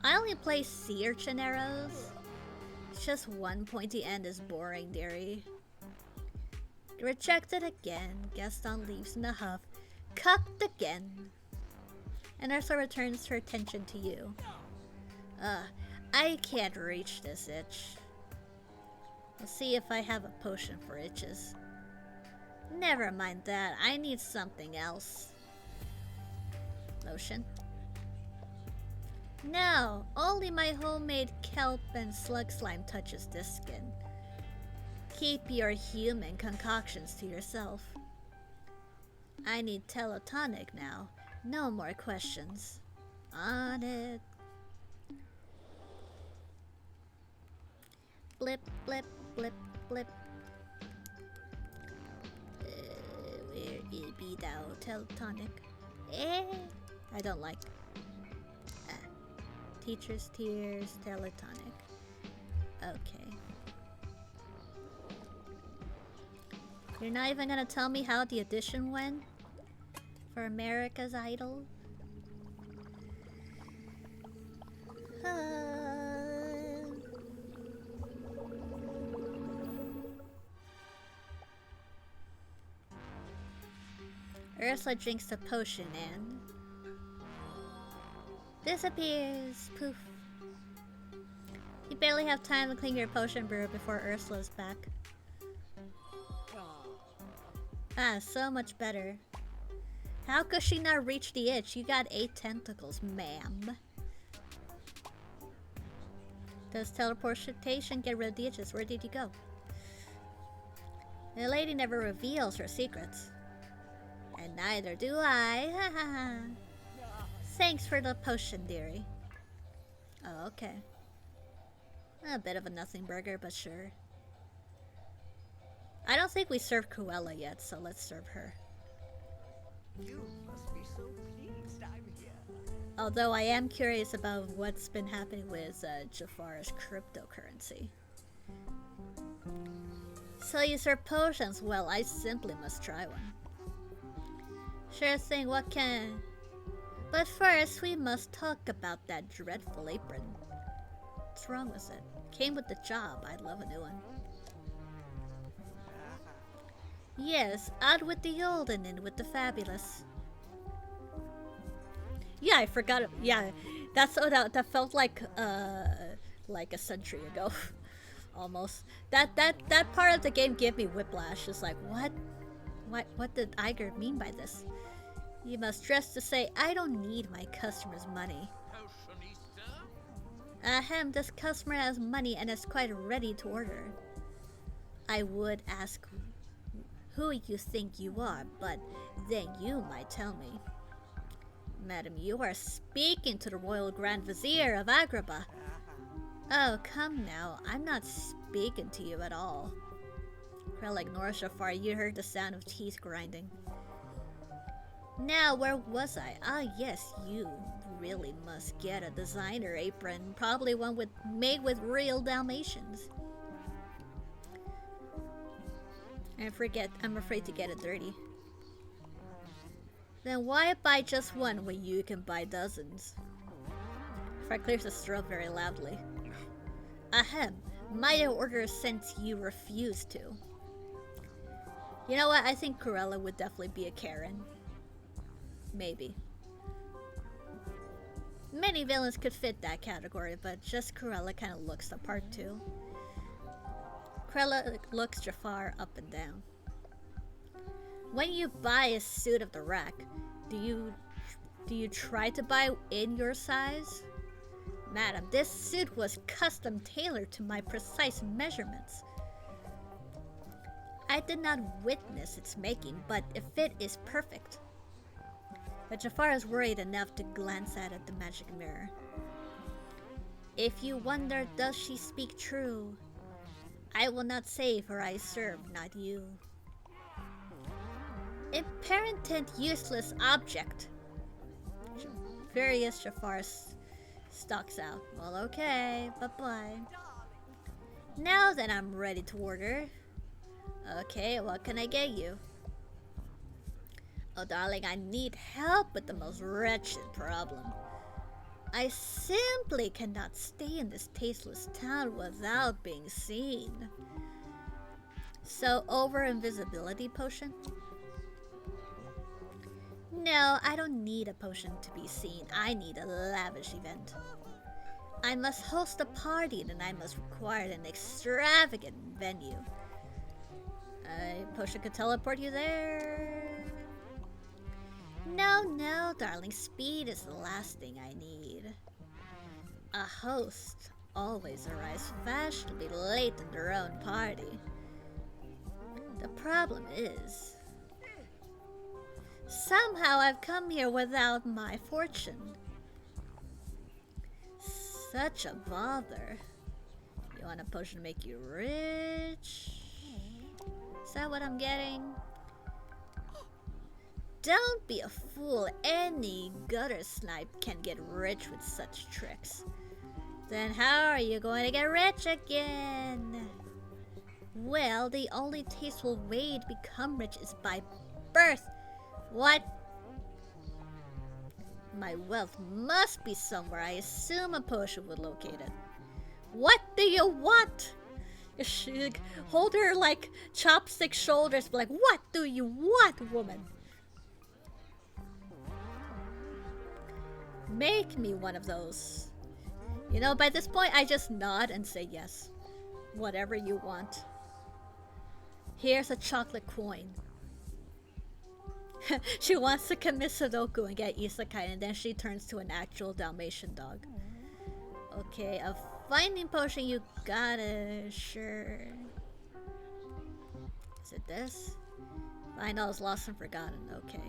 I only play sea urchin arrows. It's just one pointy end is boring, dearie. Rejected again. Gaston leaves in a huff. Cucked again. And Ursula returns her attention to you. I can't reach this itch. I'll see if I have a potion for itches. Never mind that. I need something else. Lotion? No, only my homemade kelp and slug slime touches this skin. Keep your human concoctions to yourself. I need teletonic now. No more questions. On it. Blip, blip, blip, blip. Where it be thou, teletonic? I don't like. Teacher's tears, teletonic. Okay. You're not even gonna tell me how the audition went? For America's Idol? Ursula drinks the potion and disappears. Poof. You barely have time to clean your potion brew before Ursula's back. Ah, so much better. How could she not reach the itch? You got 8 tentacles, ma'am. Does teleportation get rid of the itches? Where did you go? The lady never reveals her secrets. And neither do I. Ha ha ha. Thanks for the potion, dearie. Oh, okay. A bit of a nothing burger, but sure. I don't think we served Cruella yet, so let's serve her. You must be so pleased I'm here. Although I am curious about what's been happening with Jafar's cryptocurrency. So you serve potions? Well, I simply must try one. Sure thing, what can... But first, we must talk about that dreadful apron. What's wrong with it? Came with the job. I'd love a new one. Yes, out with the old and in with the fabulous. Yeah, I forgot it. Yeah, that felt like a century ago. Almost. That part of the game gave me whiplash. It's like, what did Iger mean by this? You must dress to say, I don't need my customers' money. Ahem, this customer has money and is quite ready to order. I would ask who you think you are, but then you might tell me. Madam, you are speaking to the Royal Grand Vizier of Agrabah. Oh, come now, I'm not speaking to you at all. Krell ignores Jafar. You heard the sound of teeth grinding. Now, where was I? Ah, yes, you really must get a designer apron. Probably one made with real Dalmatians. I'm afraid to get it dirty. Then why buy just one when you can buy dozens? Fred clears his throat very loudly. Ahem, might have ordered since you refused to. You know what? I think Cruella would definitely be a Karen. Maybe. Many villains could fit that category, but just Cruella kind of looks the part too. Cruella looks Jafar up and down. When you buy a suit of the rack, do you try to buy in your size? Madam, this suit was custom tailored to my precise measurements. I did not witness its making, but the fit is perfect. But Jafar is worried enough to glance at the magic mirror. If you wonder, does she speak true? I will not say, for I serve not you. Imperative useless object. Furious Jafar stalks out. Well, okay, bye-bye. Now that I'm ready to order. Okay, what can I get you? Oh, darling, I need help with the most wretched problem. I simply cannot stay in this tasteless town without being seen. So, over invisibility potion? No, I don't need a potion to be seen. I need a lavish event. I must host a party, and I must require an extravagant venue. A potion could teleport you there. No, darling. Speed is the last thing I need. A host always arrives fashionably late in their own party. The problem is, somehow I've come here without my fortune. Such a bother. You want a potion to make you rich? Is that what I'm getting? Don't be a fool. Any gutter snipe can get rich with such tricks. Then how are you going to get rich again? Well, the only tasteful way to become rich is by birth. What? My wealth must be somewhere. I assume a potion would locate it. What do you want? She hold her like chopstick shoulders, like, what do you want, woman? Make me one of those. You know, by this point, I just nod and say yes. Whatever you want. Here's a chocolate coin. She wants to commit Sudoku and get isekai, and then she turns to an actual Dalmatian dog. Okay, a finding potion, you gotta, sure. Is it this? I know it's lost and forgotten, okay.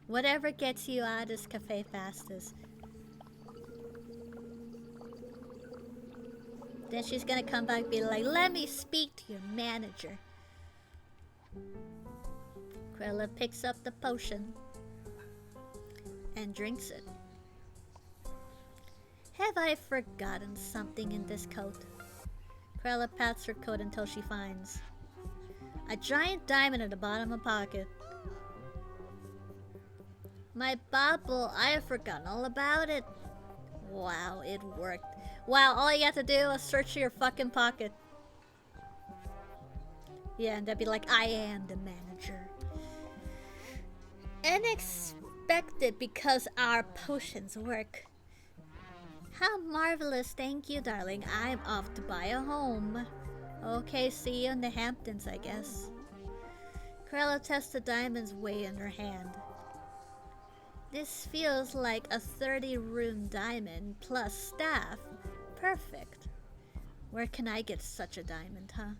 Whatever gets you out of this cafe fastest. Then she's gonna come back and be like, let me speak to your manager. Krilla picks up the potion and drinks it. Have I forgotten something in this coat? Krilla pats her coat until she finds a giant diamond at the bottom of the pocket. My bauble, I have forgotten all about it. Wow, it worked. Wow, all you have to do is search your fucking pocket. Yeah, and they'd be like, I am the manager. Unexpected because our potions work. How marvelous, thank you, darling. I'm off to buy a home. Okay, see you in the Hamptons, I guess. Krella tests the diamond's weight in her hand. This feels like a 30-room diamond plus staff. Perfect. Where can I get such a diamond, huh?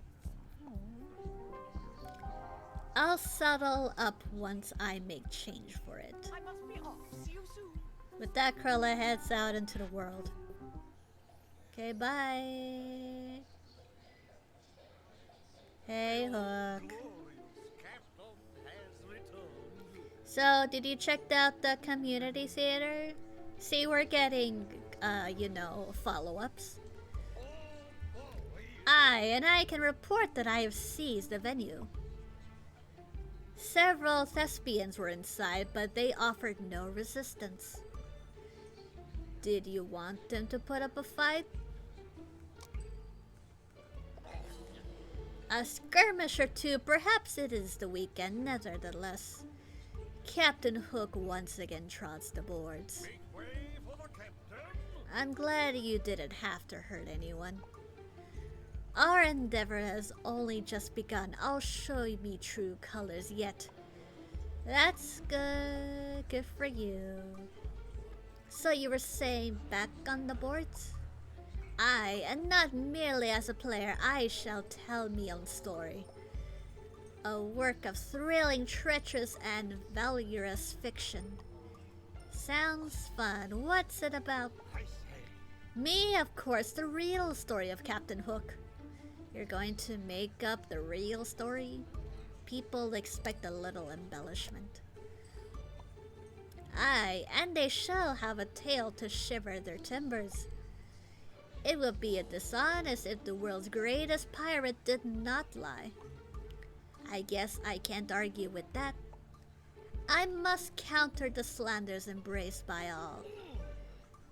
I'll settle up once I make change for it. I must be off. See you soon. With that, Krella heads out into the world. Okay, bye. Hey, Hook. So, did you check out the community theater? See, we're getting, you know, follow-ups. I can report that I have seized the venue. Several thespians were inside, but they offered no resistance. Did you want them to put up a fight? A skirmish or two, perhaps it is the weekend, nevertheless. Captain Hook once again trots the boards. I'm glad you didn't have to hurt anyone. Our endeavor has only just begun. I'll show me true colors yet. That's good. Good for you. So you were saying back on the boards? Aye, and not merely as a player, I shall tell me own story. A work of thrilling, treacherous, and valorous fiction. Sounds fun. What's it about? Me, of course, the real story of Captain Hook. You're going to make up the real story? People expect a little embellishment. Aye, and they shall have a tale to shiver their timbers. It would be a dishonest if the world's greatest pirate did not lie. I guess I can't argue with that. I must counter the slanders embraced by all.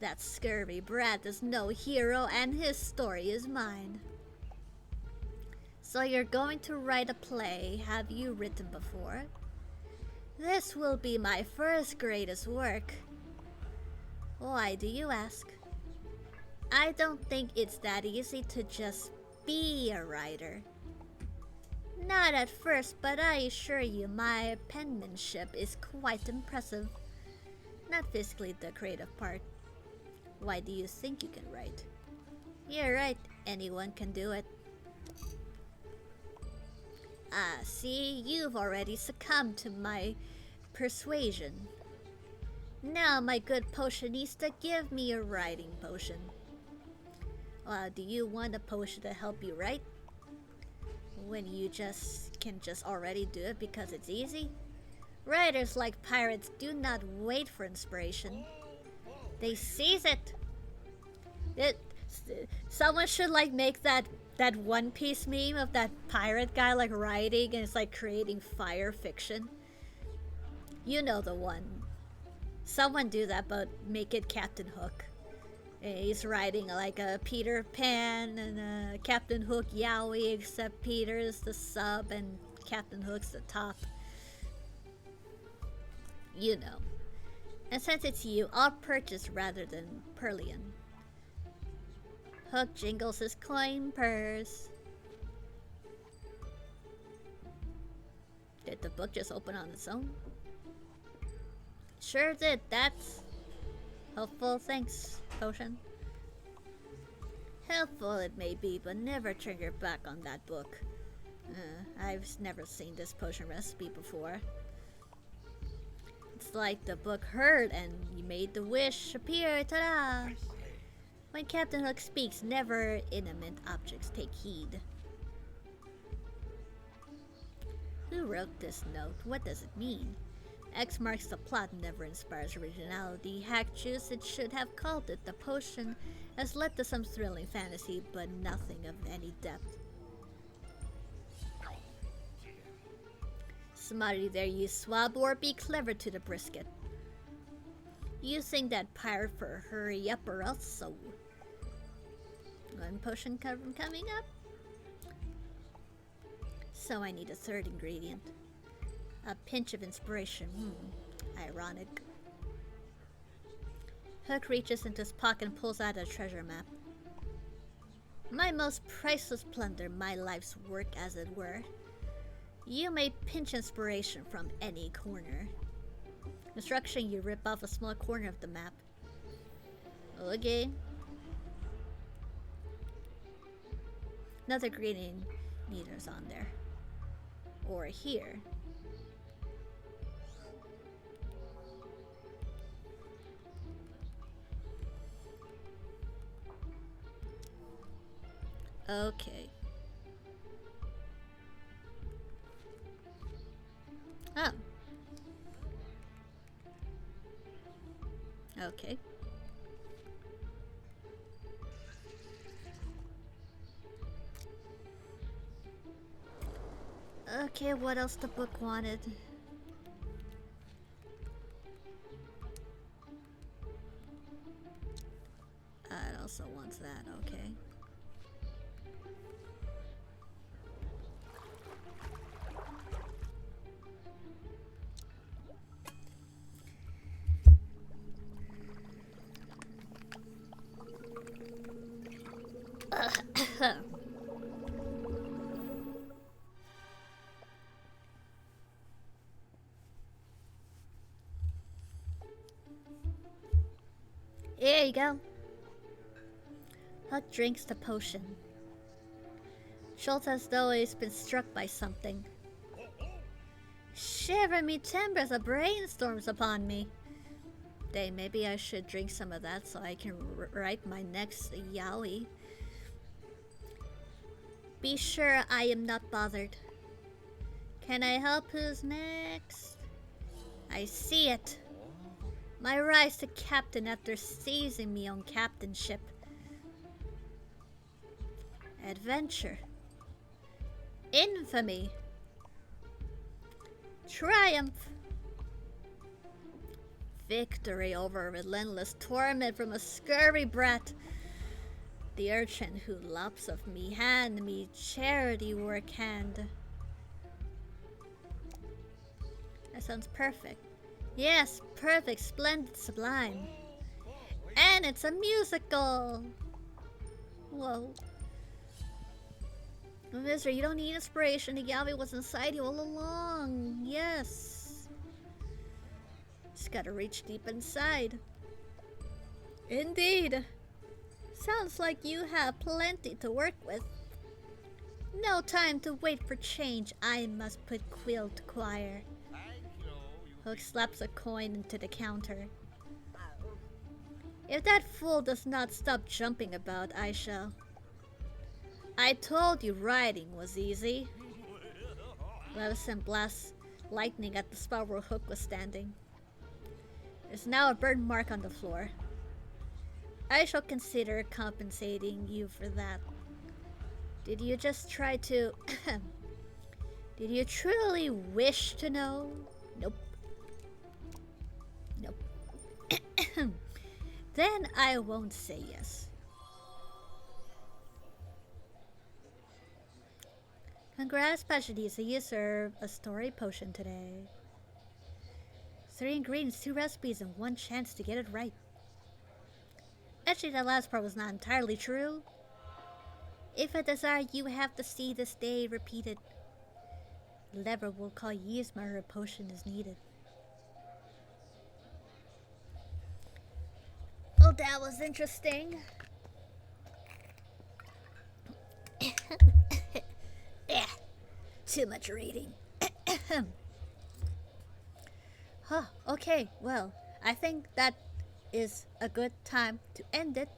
That scurvy brat is no hero and his story is mine. So you're going to write a play, have you written before? This will be my first greatest work. Why do you ask? I don't think it's that easy to just be a writer. Not at first, but I assure you my penmanship is quite impressive. Not physically the creative part. Why do you think you can write? You're right, anyone can do it. Ah, see, you've already succumbed to my persuasion. Now, my good potionista, give me a writing potion. Do you want a potion to help you write? When you just can just already do it because it's easy. Writers like pirates do not wait for inspiration. They seize it. Someone should like make that One Piece meme of that pirate guy like writing and it's like creating fire fiction. You know the one. Someone do that, but make it Captain Hook. He's writing like a Peter Pan and a Captain Hook yaoi, except Peter's the sub and Captain Hook's the top. You know. And since it's you, I'll purchase rather than Perlian. Hook jingles his coin purse. Did the book just open on its own? Sure did, that's helpful, thanks, potion. Helpful it may be, but never turn your back on that book. I've never seen this potion recipe before. It's like the book heard and you made the wish appear, ta-da! When Captain Hook speaks, never inanimate objects take heed. Who wrote this note? What does it mean? X marks the plot, never inspires originality. Hack juice, it should have called it. The potion has led to some thrilling fantasy, but nothing of any depth. Smarty there, you swab, or be clever to the brisket. Using that pirate for hurry up or else so. One potion coming up. So I need a third ingredient. A pinch of inspiration. Ironic. Hook reaches into his pocket and pulls out a treasure map. My most priceless plunder, my life's work as it were. You may pinch inspiration from any corner. Instruction, you rip off a small corner of the map. Okay. Another green needle's on there. Or here. Okay. Oh. Okay. Okay, what else the book wanted? It also wants that, okay. Here you go. Huck drinks the potion. Schultz as though he's been struck by something. Shiver me timbers, a brainstorms upon me. Day, maybe I should drink some of that so I can write my next yaoi. Be sure I am not bothered. Can I help? Who's next? I see it. My rise to captain after seizing me on captainship. Adventure. Infamy. Triumph. Victory over relentless torment from a scurvy brat. The urchin who lops of me, hand me charity work hand. That sounds perfect. Yes, perfect, splendid, sublime. And it's a musical! Whoa. Mister, you don't need inspiration. The yaoi was inside you all along. Yes. Just gotta reach deep inside. Indeed. Sounds like you have plenty to work with. No time to wait for change. I must put quill to choir. Hook slaps a coin into the counter. If that fool does not stop jumping about, I shall. I told you writing was easy. Levison blasts lightning at the spot where Hook was standing. There's now a burn mark on the floor. I shall consider compensating you for that. Did you just try to... Did you truly wish to know? Nope. Nope. Then I won't say yes. Congrats, Pachadisa. You serve a story potion today. 3 ingredients, 2 recipes, and 1 chance to get it right. Actually, that last part was not entirely true. If I desire, you have to see this day repeated. Lever will call Yzma her potion is needed. Oh, that was interesting. Too much reading. Huh, okay, well, I think that is a good time to end it.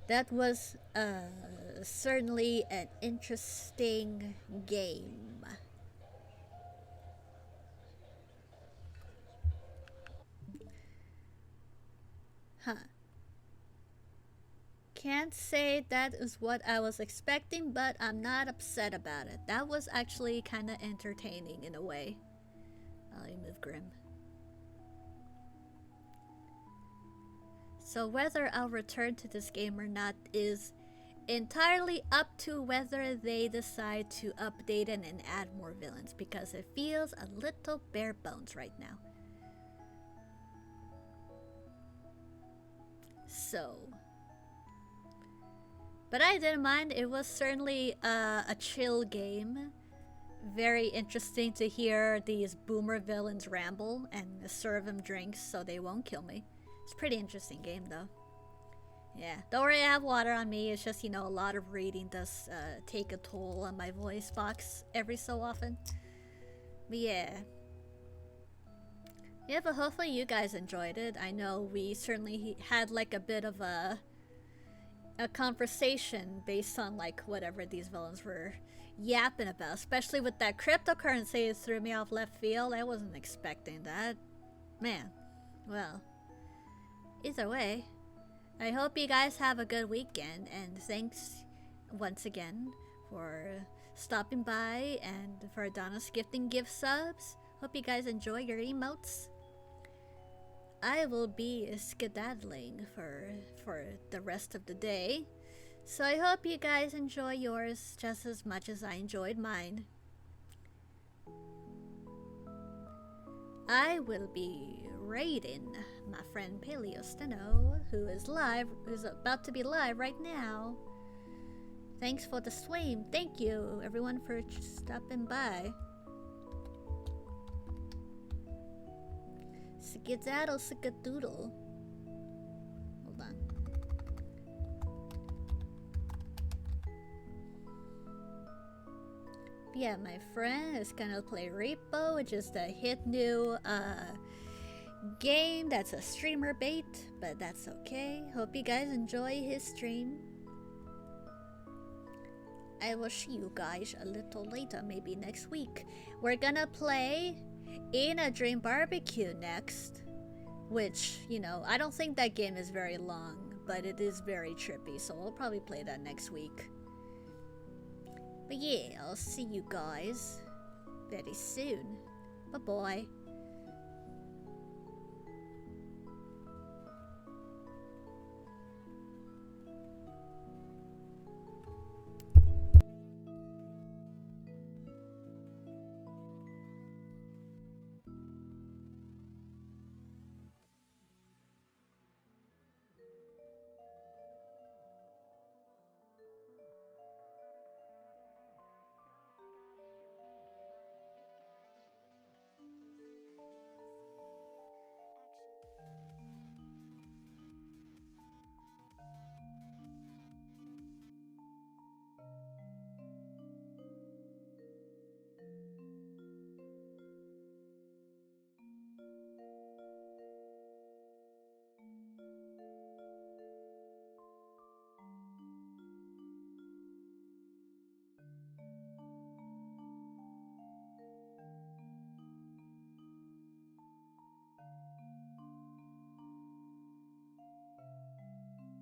That was certainly an interesting game. Huh. Can't say that is what I was expecting, but I'm not upset about it. That was actually kind of entertaining in a way. Let me move Grim. So whether I'll return to this game or not is entirely up to whether they decide to update it and add more villains, because it feels a little bare bones right now. So, but I didn't mind. It was certainly a chill game. Very interesting to hear these boomer villains ramble and serve them drinks so they won't kill me. It's a pretty interesting game though. Yeah, don't worry, I have water on me. It's just, you know, a lot of reading does take a toll on my voice box every so often. But yeah. Yeah, but hopefully you guys enjoyed it. I know we certainly had like a bit of a conversation based on like whatever these villains were yapping about, especially with that cryptocurrency. It threw me off left field. I wasn't expecting that. Man, well, either way, I hope you guys have a good weekend, and thanks once again for stopping by and for Adonis gifting gift subs. Hope you guys enjoy your emotes. I will be skedaddling for the rest of the day, so I hope you guys enjoy yours just as much as I enjoyed mine. I will be raiding my friend Paleosteno, who is about to be live right now. Thanks for the stream. Thank you everyone for stopping by. Skedaddle, skedoodle. Hold on. Yeah, my friend is gonna play Repo, which is the hit new game that's a streamer bait, but that's okay. Hope you guys enjoy his stream. I will see you guys a little later, maybe next week. We're gonna play In a Dream Barbecue next, which, you know, I don't think that game is very long, but it is very trippy, so we'll probably play that next week. But yeah, I'll see you guys very soon. Bye-bye.